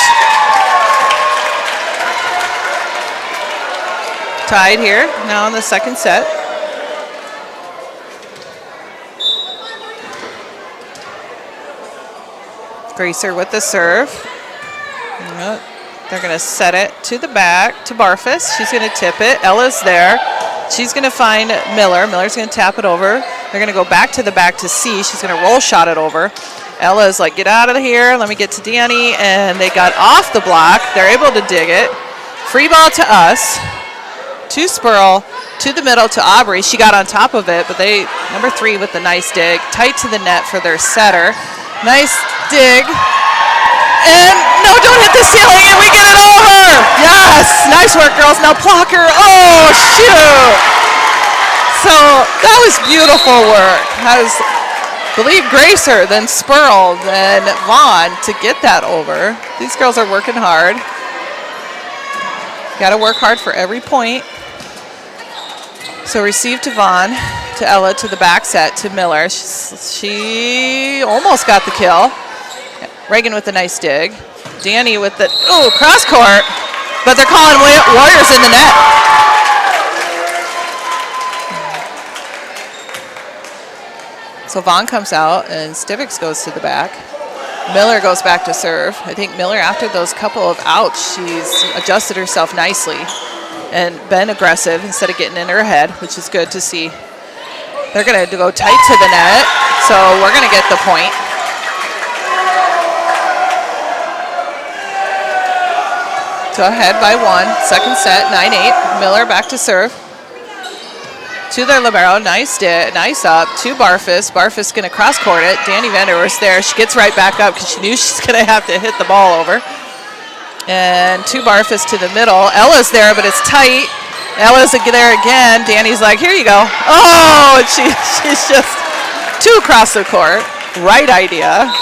Tied here now in the second set. Gracer with the serve. They're going to set it to the back to Barfus. She's going to tip it. Ella's there. She's going to find Miller. Miller's going to tap it over. They're going to go back to the back to C. She's going to roll shot it over. Ella's like, get out of here. Let me get to Danny. And they got off the block. They're able to dig it. Free ball to us. To Spurl. To the middle to Aubrey. She got on top of it, but they, number 3 with the nice dig. Tight to the net for their setter. Nice dig. And no, don't hit the ceiling, and we get it over. Yes, nice work, girls. Now Plucker. Oh, shoot. So that was beautiful work. That was, I believe, Gracer, then Spurl, then Vaughn to get that over. These girls are working hard. Got to work hard for every point. So receive to Vaughn, to Ella, to the back set, to Miller. She almost got the kill. Reagan with a nice dig. Danny with the, cross court. But they're calling Warriors in the net. So Vaughn comes out and Stivics goes to the back. Miller goes back to serve. I think Miller, after those couple of outs, she's adjusted herself nicely and been aggressive instead of getting in her head, which is good to see. They're going to go tight to the net, so we're going to get the point. So ahead by 1, second set, 9-8. Miller back to serve. To their libero, nice up, to Barfus. Barfus going to cross-court it. Danny Vanderwerst there. She gets right back up because she knew she's going to have to hit the ball over. And to Barfus to the middle. Ella's there, but it's tight. Ella's there again. Danny's like, here you go. Oh, and she's just 2 across the court. Right idea.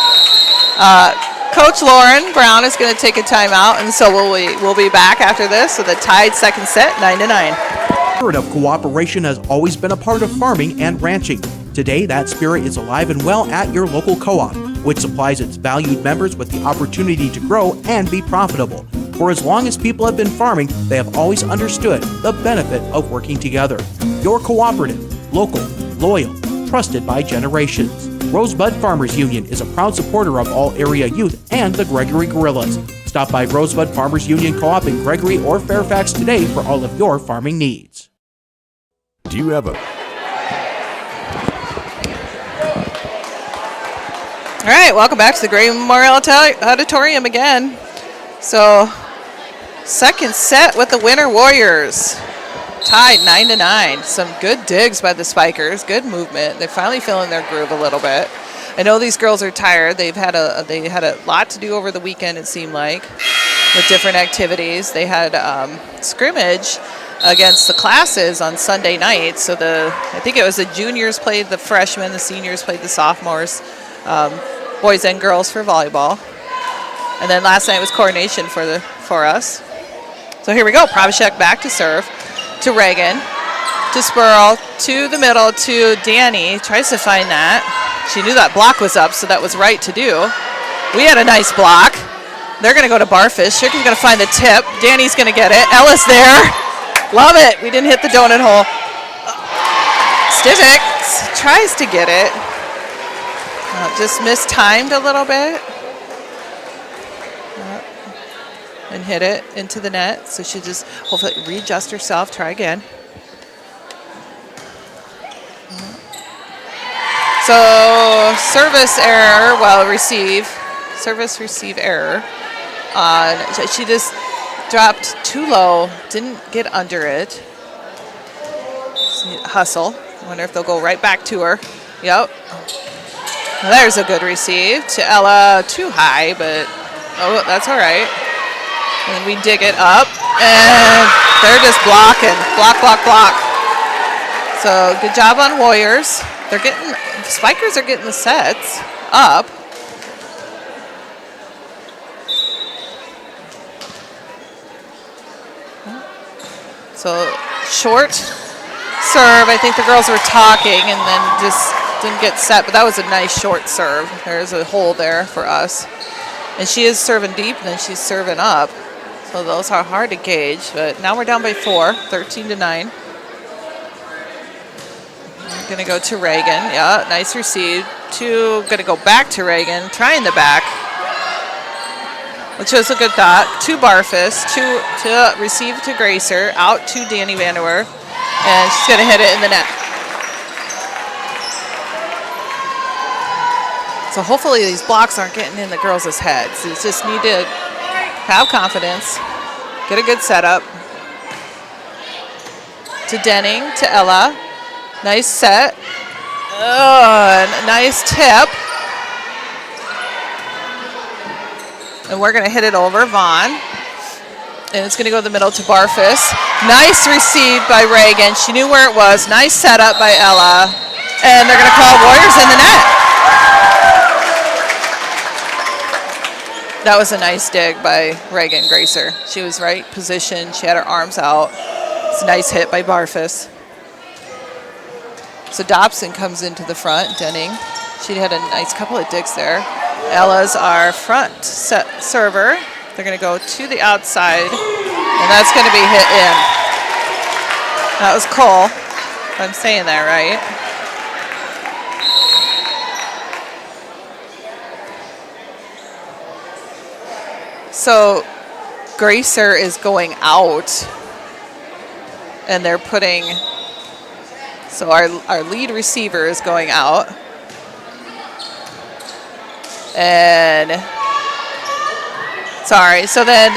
Coach Lauren Brown is going to take a timeout, and so we'll be back after this with a tied second set, 9-9. The spirit of cooperation has always been a part of farming and ranching. Today, that spirit is alive and well at your local co-op, which supplies its valued members with the opportunity to grow and be profitable. For as long as people have been farming, they have always understood the benefit of working together. Your cooperative, local, loyal, trusted by generations. Rosebud Farmers Union is a proud supporter of all area youth and the Gregory Gorillas. Stop by Rosebud Farmers Union Co-op in Gregory or Fairfax today for all of your farming needs. Do you have a... All right, welcome back to the Gray Memorial Auditorium again. So, second set with the Winter Warriors. Tied 9-9. Some good digs by the Spikers. Good movement. They're finally feeling their groove a little bit. I know these girls are tired. They had a lot to do over the weekend, it seemed like, with different activities. They had scrimmage against the classes on Sunday night. So I think it was the juniors played the freshmen, the seniors played the sophomores, boys and girls for volleyball. And then last night was coordination for us. So here we go. Pravashek back to serve. To Reagan, to Spurl, to the middle, to Danny. Tries to find that. She knew that block was up, so that was right to do. We had a nice block. They're going to go to Barfish. Chicken's going to find the tip. Danny's going to get it. Ella's there. Love it. We didn't hit the donut hole. Stivic tries to get it. Just mistimed a little bit. And hit it into the net. So she just hopefully readjust herself, try again. So service error, service receive error. She just dropped too low, didn't get under it. Hustle. I wonder if they'll go right back to her. Yep. Well, there's a good receive to Ella, too high, but that's all right. And we dig it up, and they're just blocking. Block. So good job on Warriors. The Spikers are getting the sets up. So short serve. I think the girls were talking and then just didn't get set, but that was a nice short serve. There's a hole there for us. And she is serving deep, and then she's serving up. So those are hard to gauge, but now we're down by 4, 13-9. We're going to go to Reagan. Yeah, nice receive. Going to go back to Reagan, trying the back, which was a good thought. To Barfus, to receive to Gracer, out to Danny Vanderwerf, and she's going to hit it in the net. So hopefully these blocks aren't getting in the girls' heads. They just need to have confidence, get a good setup. To Denning, to Ella. Nice set. Nice tip. And we're going to hit it over Vaughn. And it's going to go to the middle to Barfus. Nice receive by Reagan. She knew where it was. Nice setup by Ella. And they're going to call Warriors in the net. That was a nice dig by Reagan Gracer. She was right positioned. She had her arms out. It's a nice hit by Barfus. So Dobson comes into the front. Denning. She had a nice couple of digs there. Ella's our front set server. They're going to go to the outside, and that's going to be hit in. That was Cole, if I'm saying that right. So Gracer is going out, and they're putting, so our lead receiver is going out. And sorry, so then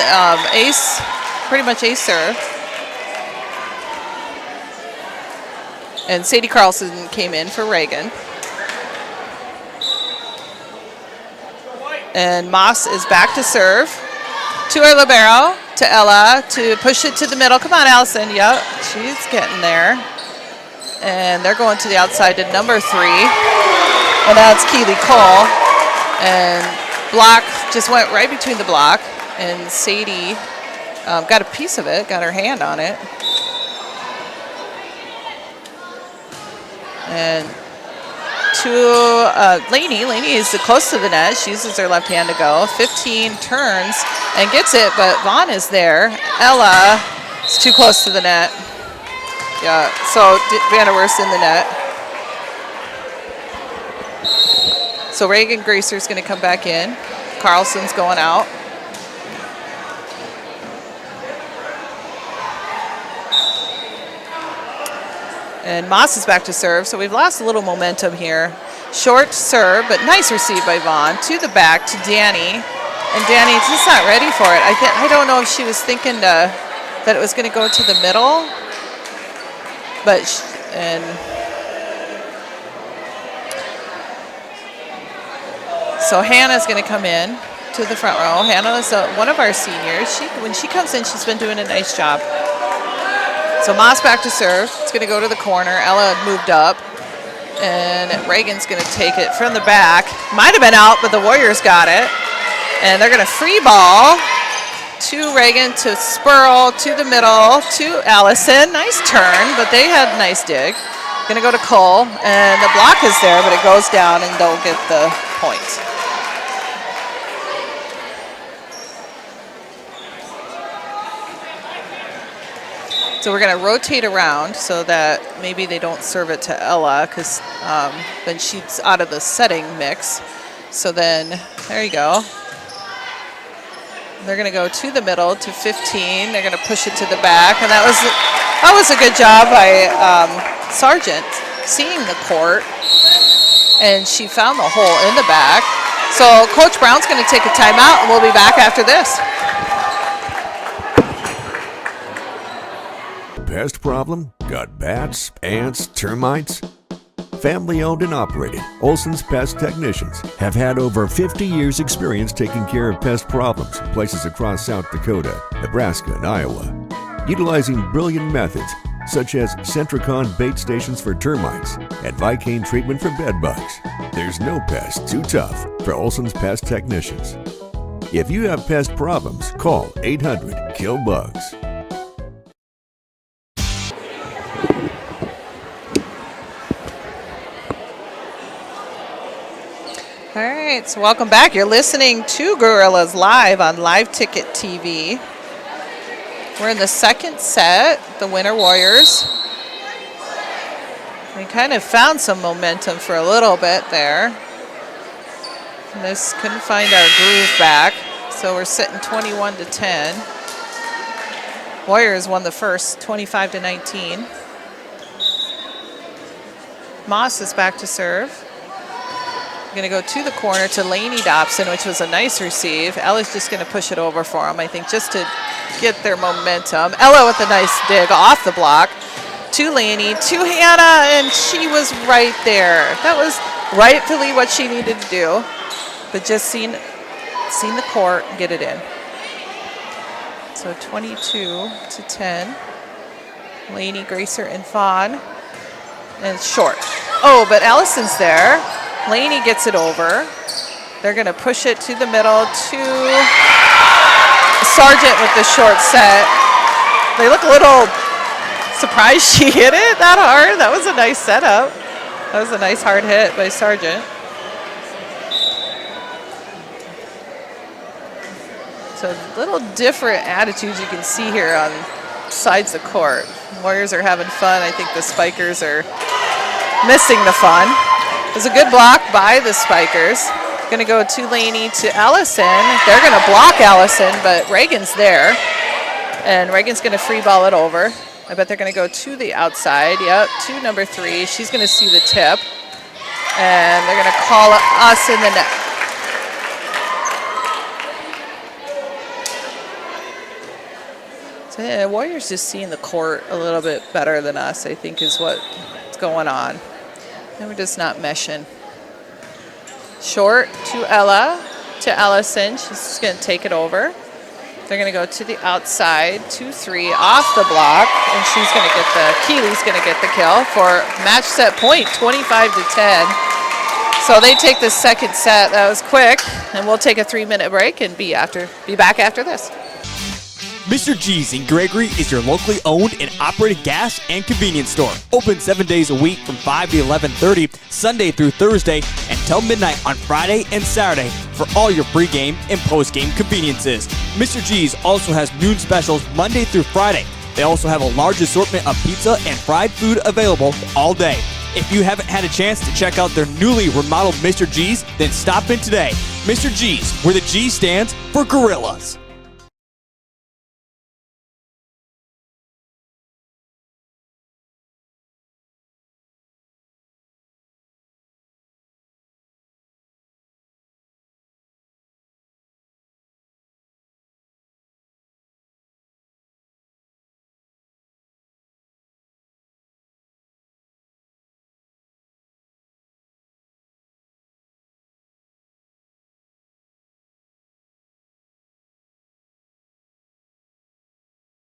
ace, pretty much ace serve. And Sadie Carlson came in for Reagan. And Moss is back to serve. To our libero, to Ella, to push it to the middle. Come on, Allison. Yep, she's getting there. And they're going to the outside to number 3. And that's Keely Cole. And block just went right between the block. And Sadie got a piece of it, got her hand on it. And to Laney. Laney is close to the net. She uses her left hand to go. 15 turns and gets it, but Vaughn is there. Ella is too close to the net. Yeah, so Vanderwerf's in the net. So Reagan Gracer's going to come back in. Carlson's going out. And Moss is back to serve, so we've lost a little momentum here. Short serve, but nice receive by Vaughn. To the back to Danny. And Danny's just not ready for it. I don't know if she was thinking that it was going to go to the middle. But, so Hannah's going to come in to the front row. Hannah is one of our seniors. When she comes in, she's been doing a nice job. So Moss back to serve. It's going to go to the corner. Ella had moved up. And Reagan's going to take it from the back. Might have been out, but the Warriors got it. And they're going to free ball to Reagan, to Spurl, to the middle, to Allison. Nice turn, but they had a nice dig. Going to go to Cole. And the block is there, but it goes down and they'll get the point. So we're going to rotate around so that maybe they don't serve it to Ella because then she's out of the setting mix. So then, there you go. They're going to go to the middle to 15. They're going to push it to the back. And that was a good job by Sargent seeing the court. And she found the hole in the back. So Coach Brown's going to take a timeout and we'll be back after this. Pest problem? Got bats, ants, termites? Family owned and operated, Olson's Pest Technicians have had over 50 years experience taking care of pest problems in places across South Dakota, Nebraska, and Iowa. Utilizing brilliant methods such as Centricon bait stations for termites and Vicane treatment for bed bugs. There's no pest too tough for Olson's Pest Technicians. If you have pest problems, call 800-KILL-BUGS. All right, so welcome back. You're listening to Gorillas Live on Live Ticket TV. We're in the second set, the Winter Warriors. We kind of found some momentum for a little bit there. And this couldn't find our groove back, so we're sitting 21-10. Warriors won the first, 25-19. Moss is back to serve. Going to go to the corner to Lainey Dobson, which was a nice receive. Ella's just going to push it over for him, I think, just to get their momentum. Ella with a nice dig off the block to Lainey, to Hannah, and she was right there. That was rightfully what she needed to do, but just seen the court and get it in. So 22-10. Lainey, Gracer, and Fawn. And it's short. Oh, but Allison's there. Lainey gets it over. They're going to push it to the middle to Sargent with the short set. They look a little surprised she hit it that hard. That was a nice setup. That was a nice hard hit by Sargent. So little different attitudes you can see here on sides of the court. Warriors are having fun. I think the Spikers are missing the fun. It was a good block by the Spikers. Going to go to Lainey to Allison. They're going to block Allison, but Reagan's there. And Reagan's going to free ball it over. I bet they're going to go to the outside. Yep, to number 3. She's going to see the tip. And they're going to call us in the net. So yeah, Warriors just seeing the court a little bit better than us, I think, is what's going on. And we're just not meshing. Short to Ella, to Allison. She's just going to take it over. They're going to go to the outside, 2-3 off the block, and she's going to get Keely's going to get the kill for match set point, 25-10. So they take the second set. That was quick, and we'll take a 3-minute break and be back after this. Mr. G's in Gregory is your locally owned and operated gas and convenience store. Open 7 days a week from 5 to 11:30, Sunday through Thursday, until midnight on Friday and Saturday for all your pregame and postgame conveniences. Mr. G's also has noon specials Monday through Friday. They also have a large assortment of pizza and fried food available all day. If you haven't had a chance to check out their newly remodeled Mr. G's, then stop in today. Mr. G's, where the G stands for Gorillas.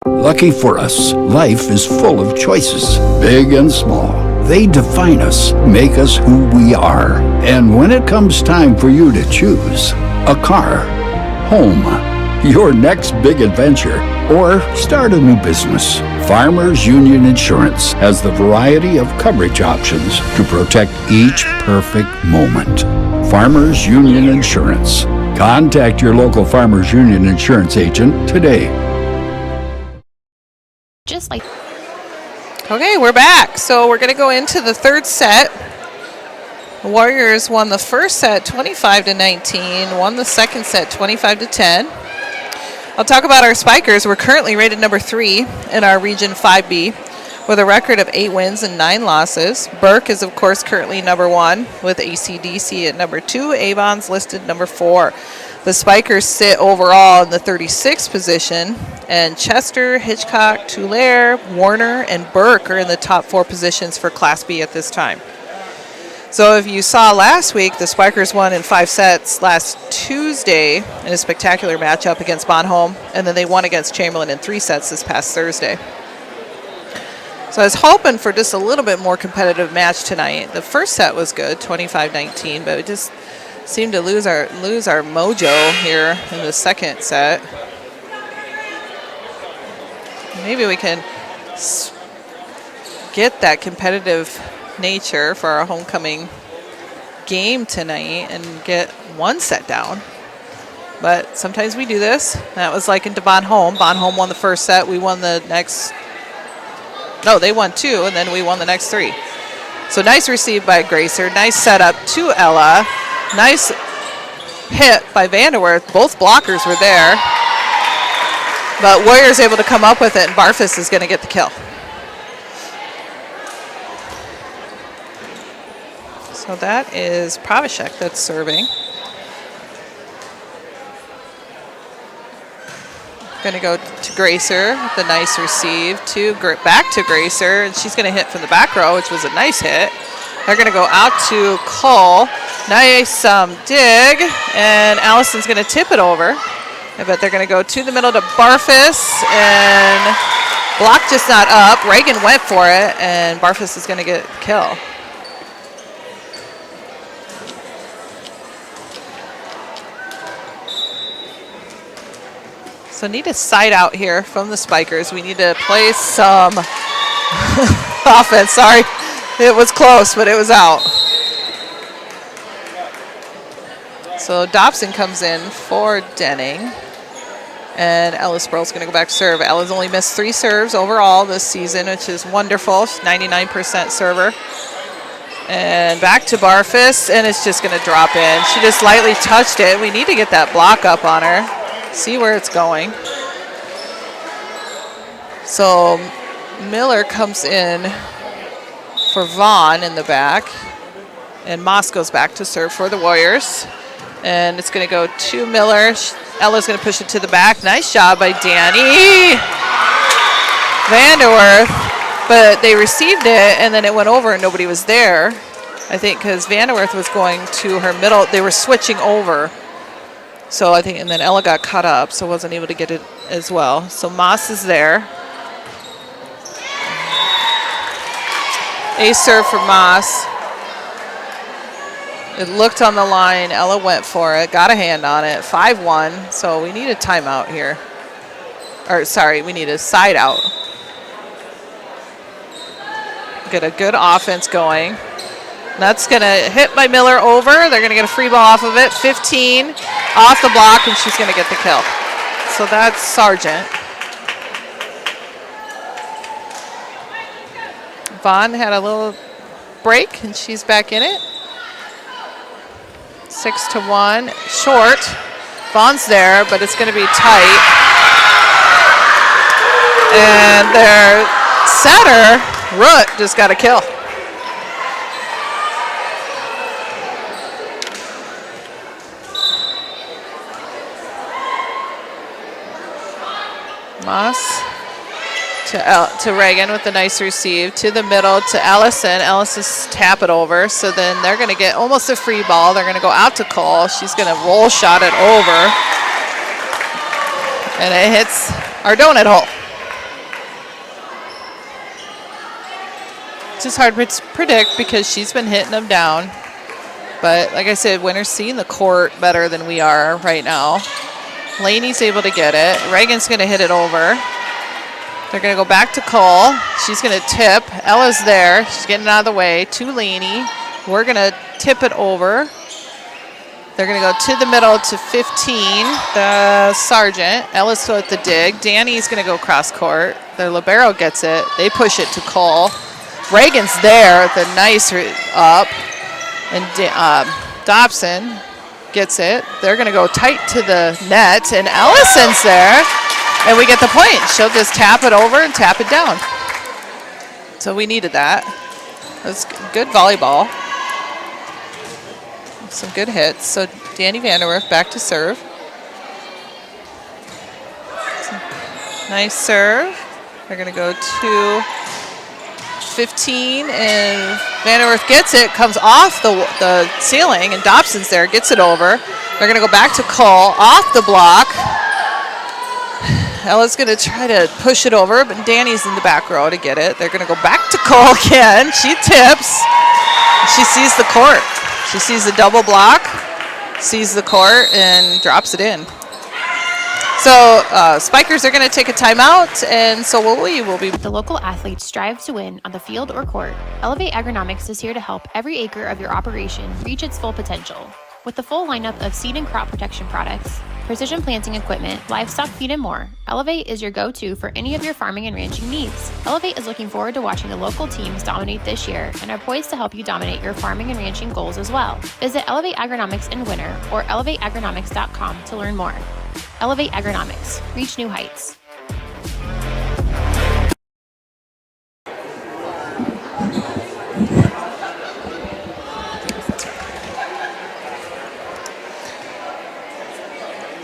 Lucky for us, life is full of choices, big and small. They define us, make us who we are. And when it comes time for you to choose a car, home, your next big adventure, or start a new business, Farmers Union Insurance has the variety of coverage options to protect each perfect moment. Farmers Union Insurance. Contact your local Farmers Union Insurance agent today. Just like. Okay, we're back. So we're going to go into the third set. The Warriors won the first set 25-19, won the second set 25-10. I'll talk about our Spikers. We're currently rated number 3 in our Region 5B with a record of 8 wins and 9 losses. Burke is, of course, currently number 1 with ACDC at number 2. Avon's listed number 4. The Spikers sit overall in the 36th position, and Chester, Hitchcock, Tulare, Warner, and Burke are in the top 4 positions for Class B at this time. So if you saw last week, the Spikers won in 5 sets last Tuesday in a spectacular matchup against Bonhomme, and then they won against Chamberlain in 3 sets this past Thursday. So I was hoping for just a little bit more competitive match tonight. The first set was good, 25-19, but it just seemed to lose our mojo here in the second set. Maybe we can get that competitive nature for our homecoming game tonight and get 1 set down. But sometimes we do this. That was like into Bonhomme. Bonhomme won the first set. We won the next. No, they won 2, and then we won the next 3. So nice receive by Gracer. Nice setup to Ella. Nice hit by Vanderwerth. Both blockers were there. But Warriors able to come up with it, and Barfus is going to get the kill. So that is Pravashek that's serving. Going to go to Gracer, the nice receive, back to Gracer, and she's going to hit from the back row, which was a nice hit. They're going to go out to Cole. Nice dig, and Allison's going to tip it over. But they're going to go to the middle to Barfus, and block just not up. Reagan went for it, and Barfus is going to get the kill. So need a side out here from the Spikers. We need to play some offense. Sorry, it was close, but it was out. So Dobson comes in for Denning. And Ella Sproul's going to go back to serve. Ella's only missed 3 serves overall this season, which is wonderful. She's 99% server. And back to Barfus, and it's just going to drop in. She just lightly touched it. We need to get that block up on her. See where it's going. So Miller comes in for Vaughn in the back. And Moss goes back to serve for the Warriors. And it's going to go to Miller. Ella's going to push it to the back. Nice job by Danny Vanderwerth. But they received it, and then it went over, and nobody was there. I think because Vanderwerth was going to her middle. They were switching over. So I think, and then Ella got caught up, so wasn't able to get it as well. So Moss is there. Ace serve for Moss. It looked on the line. Ella went for it, got a hand on it. 5-1. So we need a timeout here. Or sorry, we need a side out. Get a good offense going. That's going to hit by Miller over. They're going to get a free ball off of it. 15 off the block, and she's going to get the kill. So that's Sargent. Vaughn had a little break, and she's back in it. 6-1, short. Vaughn's there, but it's going to be tight. And their setter, Root, just got a kill. Moss to Reagan with a nice receive. To the middle to Ellison. Ellison's tap it over. So then they're going to get almost a free ball. They're going to go out to Cole. She's going to roll shot it over. And it hits our donut hole. It's just hard to predict because she's been hitting them down. But like I said, Winter's seeing the court better than we are right now. Laney's able to get it. Reagan's going to hit it over. They're going to go back to Cole. She's going to tip. Ella's there. She's getting out of the way. To Laney. We're going to tip it over. They're going to go to the middle to 15. The Sargent. Ella's still at the dig. Danny's going to go cross court. The libero gets it. They push it to Cole. Reagan's there. The nice up. And Dobson gets it. They're going to go tight to the net, and Ellison's there, and we get the point. She'll just tap it over and tap it down. So we needed that. That's good volleyball. Some good hits. So Danny Vanderwerf back to serve. Nice serve. They're going to go to 15, and Vanderwerf gets it, comes off the ceiling, and Dobson's there, gets it over. They're going to go back to Cole, off the block. Ella's going to try to push it over, but Danny's in the back row to get it. They're going to go back to Cole again. She tips. She sees the court. She sees the double block, sees the court, and drops it in. So Spikers are going to take a timeout, and so we will be. The local athletes strive to win on the field or court. Elevate Agronomics is here to help every acre of your operation reach its full potential. With the full lineup of seed and crop protection products, precision planting equipment, livestock feed, and more, Elevate is your go-to for any of your farming and ranching needs. Elevate is looking forward to watching the local teams dominate this year and are poised to help you dominate your farming and ranching goals as well. Visit Elevate Agronomics in winter or elevateagronomics.com to learn more. Elevate Agronomics. Reach new heights.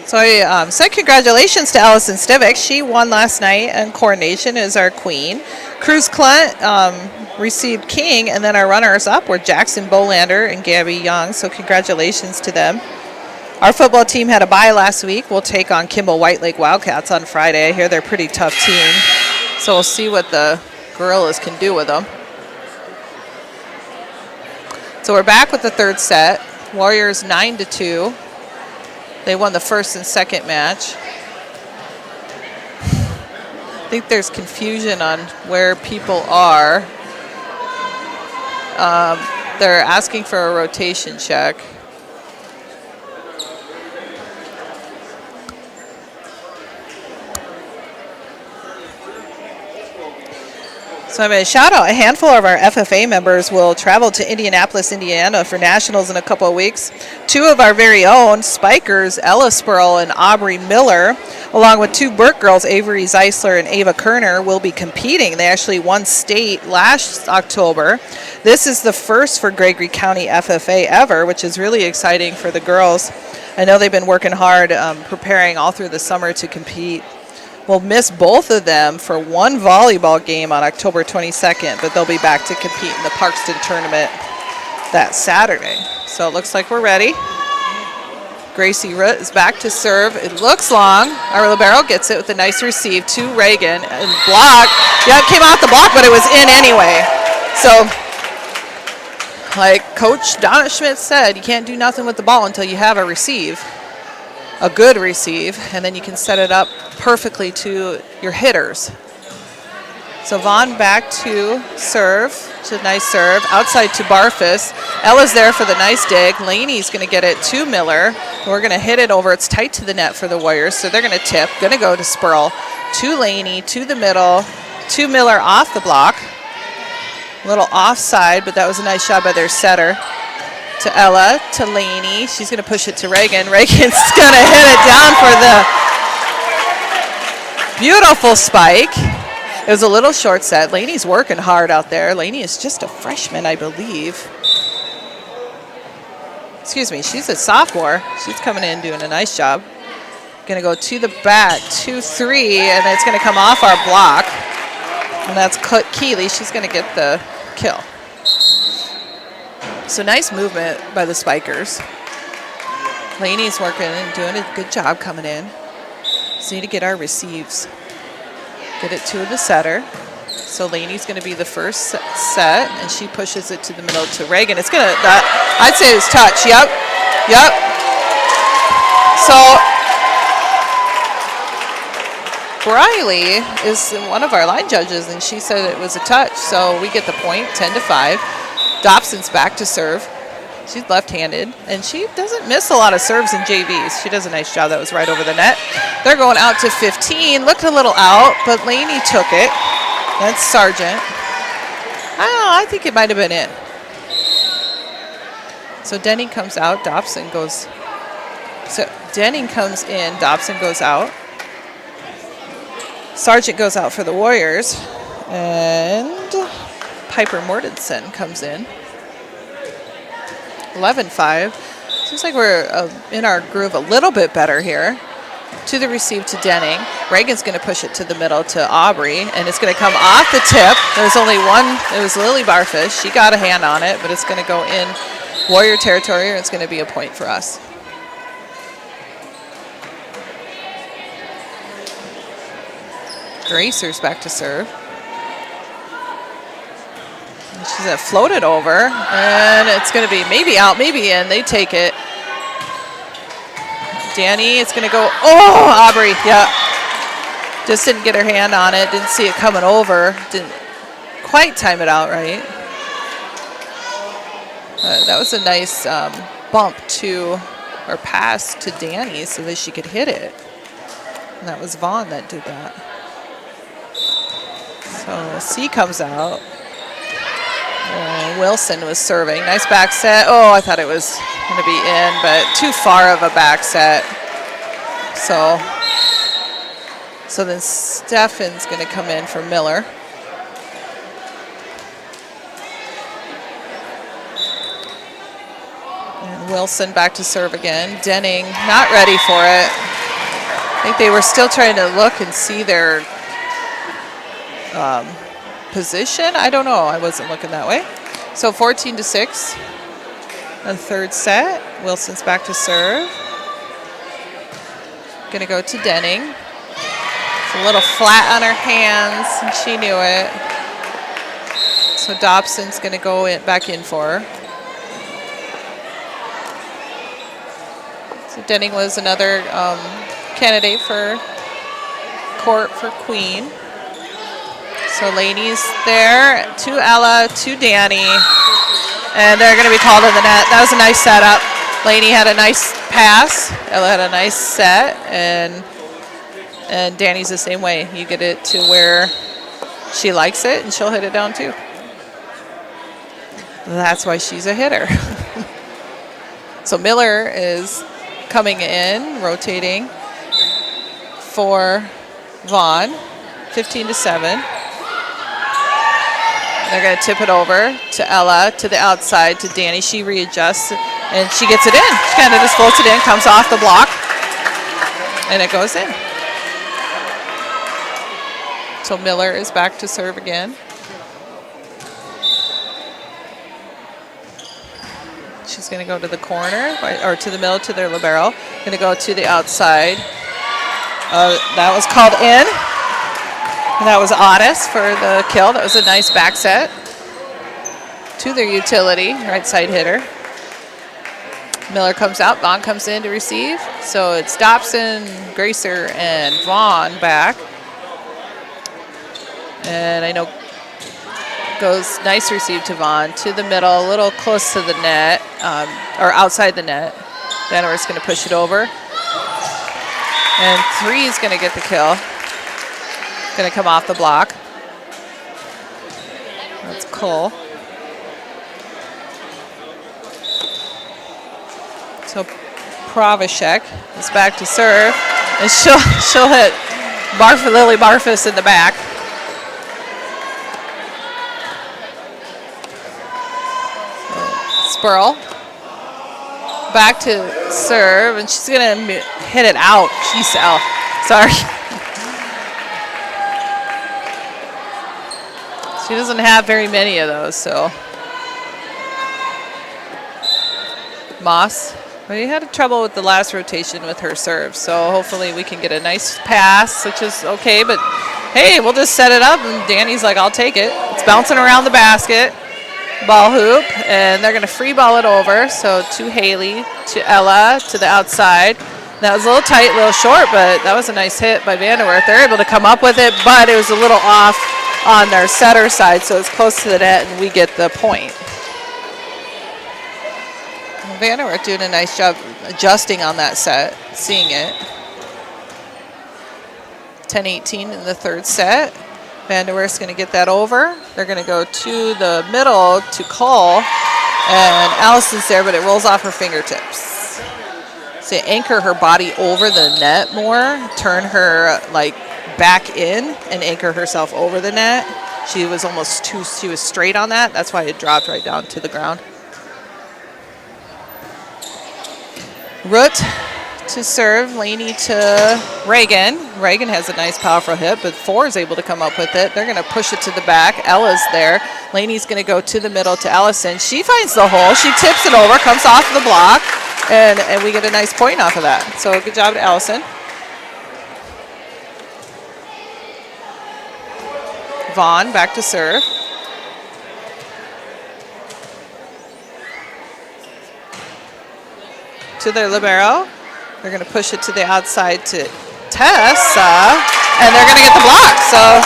So I said congratulations to Allison Stivic. She won last night in coronation as our queen. Cruz Clint received king, and then our runners-up were Jackson Bolander and Gabby Young. So congratulations to them. Our football team had a bye last week. We'll take on Kimball White Lake Wildcats on Friday. I hear they're a pretty tough team. So we'll see what the Gorillas can do with them. So we're back with the third set. Warriors 9-2. They won the first and second match. I think there's confusion on where people are. They're asking for a rotation check. So I'm going to shout out a handful of our FFA members will travel to Indianapolis, Indiana for nationals in a couple of weeks. Two of our very own Spikers, Ella Spurl and Aubrey Miller, along with two Burke girls, Avery Zeisler and Ava Kerner, will be competing. They actually won state last October. This is the first for Gregory County FFA ever, which is really exciting for the girls. I know they've been working hard preparing all through the summer to compete. We'll miss both of them for one volleyball game on October 22nd, but they'll be back to compete in the Parkston tournament that Saturday. So it looks like we're ready. Gracie Root is back to serve. It looks long. Our libero gets it with a nice receive to Reagan. And block. Yeah, it came off the block, but it was in anyway. So, like Coach Donna Schmidt said, you can't do nothing with the ball until you have a receive. A good receive, and then you can set it up perfectly to your hitters. So Vaughn back to serve. It's a nice serve. Outside to Barfus. Ella's there for the nice dig. Laney's going to get it to Miller. We're going to hit it over. It's tight to the net for the Warriors, so they're going to tip. Going to go to Spurl. To Laney, to the middle, to Miller off the block. A little offside, but that was a nice job by their setter. To Ella, to Laney. She's going to push it to Reagan. Reagan's going to hit it down for the beautiful spike. It was a little short set. Laney's working hard out there. Laney is just a freshman, I believe. Excuse me, she's a sophomore. She's coming in doing a nice job. Going to go to the back, 2-3, and it's going to come off our block. And that's Keeley. She's going to get the kill. So nice movement by the spikers. Laney's working and doing a good job coming in. So need to get our receives. Get it to the setter. So Laney's going to be the first set, and she pushes it to the middle to Reagan. It's going to, I'd say it's touch. Yep. So Briley is one of our line judges, and she said it was a touch. So we get the point, 10-5. Dobson's back to serve. She's left-handed, and she doesn't miss a lot of serves in JVs. She does a nice job. That was right over the net. They're going out to 15. Looked a little out, but Laney took it. That's Sargent. I don't know. I think it might have been in. So Denning comes out. Dobson goes. So Denning comes in. Dobson goes out. Sargent goes out for the Warriors. And Piper Mortensen comes in. 11-5. Seems like we're in our groove a little bit better here. To the receive to Denning. Reagan's going to push it to the middle to Aubrey, and it's going to come off the tip. There's only one. It was Lily Barfish. She got a hand on it, but it's going to go in Warrior territory, and it's going to be a point for us. Gracer's back to serve. She's going to float it over, and it's going to be maybe out, maybe in. They take it. Danny, it's going to go, oh, Aubrey, yeah. Just didn't get her hand on it, didn't see it coming over, didn't quite time it out right. That was a nice bump to, or pass to Danny so that she could hit it. And that was Vaughn that did that. So C comes out. Wilson was serving. Nice back set. Oh, I thought it was going to be in, but too far of a back set. So then Steffen's going to come in for Miller. And Wilson back to serve again. Denning not ready for it. I think they were still trying to look and see their position. I don't know. I wasn't looking that way. So 14-6. A third set. Wilson's back to serve. Going to go to Denning. It's a little flat on her hands, and she knew it. So Dobson's going to go back in for her. So Denning was another candidate for court for Queen. So Laney's there, to Ella, to Danny, and they're going to be called in the net. That was a nice setup. Laney had a nice pass. Ella had a nice set, and Danny's the same way. You get it to where she likes it, and she'll hit it down too. That's why she's a hitter. So Miller is coming in, rotating for Vaughn, 15-7. They're going to tip it over to Ella, to the outside, to Danny. She readjusts, and she gets it in. She kind of just floats it in, comes off the block, and it goes in. So Miller is back to serve again. She's going to go to the corner, or to the middle, to their libero. Going to go to the outside. That was called in. And that was Otis for the kill. That was a nice back set to their utility, right side hitter. Miller comes out, Vaughn comes in to receive. So it's Dobson, Gracer, and Vaughn back. And I know goes nice receive to Vaughn, to the middle, a little close to the net, or outside the net. Danawer's going to push it over. And 3 is going to get the kill. Going to come off the block. That's Cole. So Provishek is back to serve, and she'll hit Lily Barfus in the back. Spurl back to serve, and she's gonna hit it out. She's out. Sorry. She doesn't have very many of those, so. Moss. But he had trouble with the last rotation with her serve, so hopefully we can get a nice pass, which is okay, but hey, we'll just set it up, and Danny's like, I'll take it. It's bouncing around the basket, ball hoop, and they're gonna free ball it over, so to Haley, to Ella, to the outside. That was a little tight, a little short, but that was a nice hit by Vanderwerth. They're able to come up with it, but it was a little off on their setter side, so it's close to the net, and we get the point. Vanderwerth doing a nice job adjusting on that set, seeing it. 10-18 in the third set. Vanderwerth's going to get that over. They're going to go to the middle to Cole, and Allison's there, but it rolls off her fingertips. So anchor her body over the net more, turn her like back in, and anchor herself over the net. She was she was straight on that. That's why it dropped right down to the ground. Root to serve, Laney to Reagan. Reagan has a nice powerful hit, but Four is able to come up with it. They're going to push it to the back. Ella's there. Laney's going to go to the middle to Allison. She finds the hole. She tips it over, comes off the block, and we get a nice point off of that. So good job to Allison. Vaughn back to serve. To their libero. They're going to push it to the outside to Tessa, and they're going to get the block. So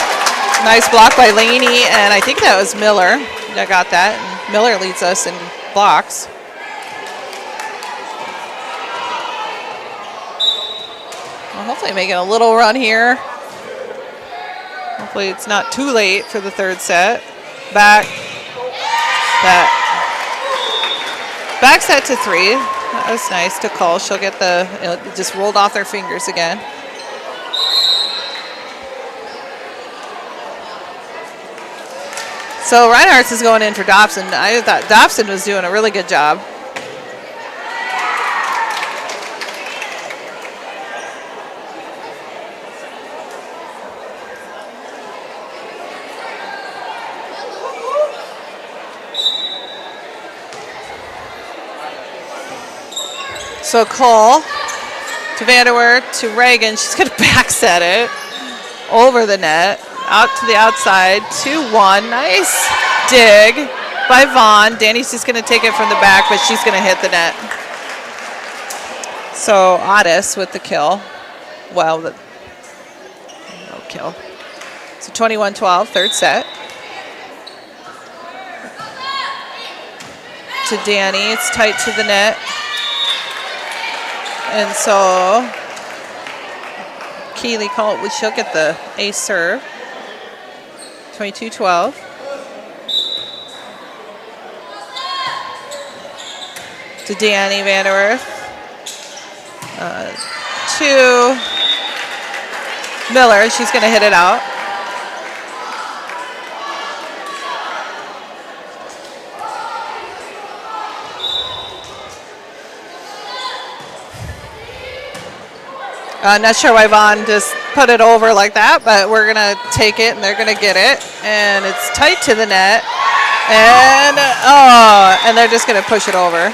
nice block by Laney, and I think that was Miller that got that. And Miller leads us in blocks. Well, hopefully making a little run here. Hopefully it's not too late for the third set. Back set to 3. That was nice to Cole. She'll get it just rolled off their fingers again. So Reinhardt's is going in for Dobson. I thought Dobson was doing a really good job. So Cole to Vanderwerth to Reagan. She's going to backset it over the net, out to the outside, 2-1. Nice dig by Vaughn. Danny's just going to take it from the back, but she's going to hit the net. So Otis with the kill. Well, no kill. So 21-12, third set. To Danny. It's tight to the net. And so Keeley she'll get the ace serve. 22-12. To Danny Vanderwerth. To Miller. She's going to hit it out. Not sure why Vaughn just put it over like that, but we're going to take it, and they're going to get it. And it's tight to the net. And they're just going to push it over.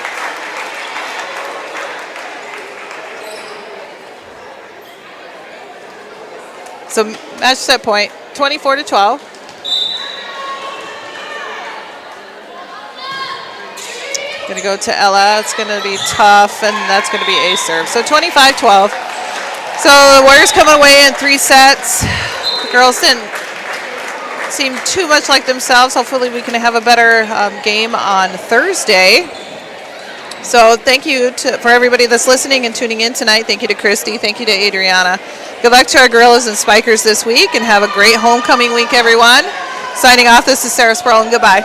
So match set point, 24-12. Going to go to Ella. It's going to be tough, and that's going to be ace serve. So 25-12. So the Warriors coming away in 3 sets. The girls didn't seem too much like themselves. Hopefully we can have a better game on Thursday. So thank you for everybody that's listening and tuning in tonight. Thank you to Christy. Thank you to Adriana. Good luck to our Gorillas and Spikers this week, and have a great homecoming week, everyone. Signing off, this is Sarah Sperling. Goodbye.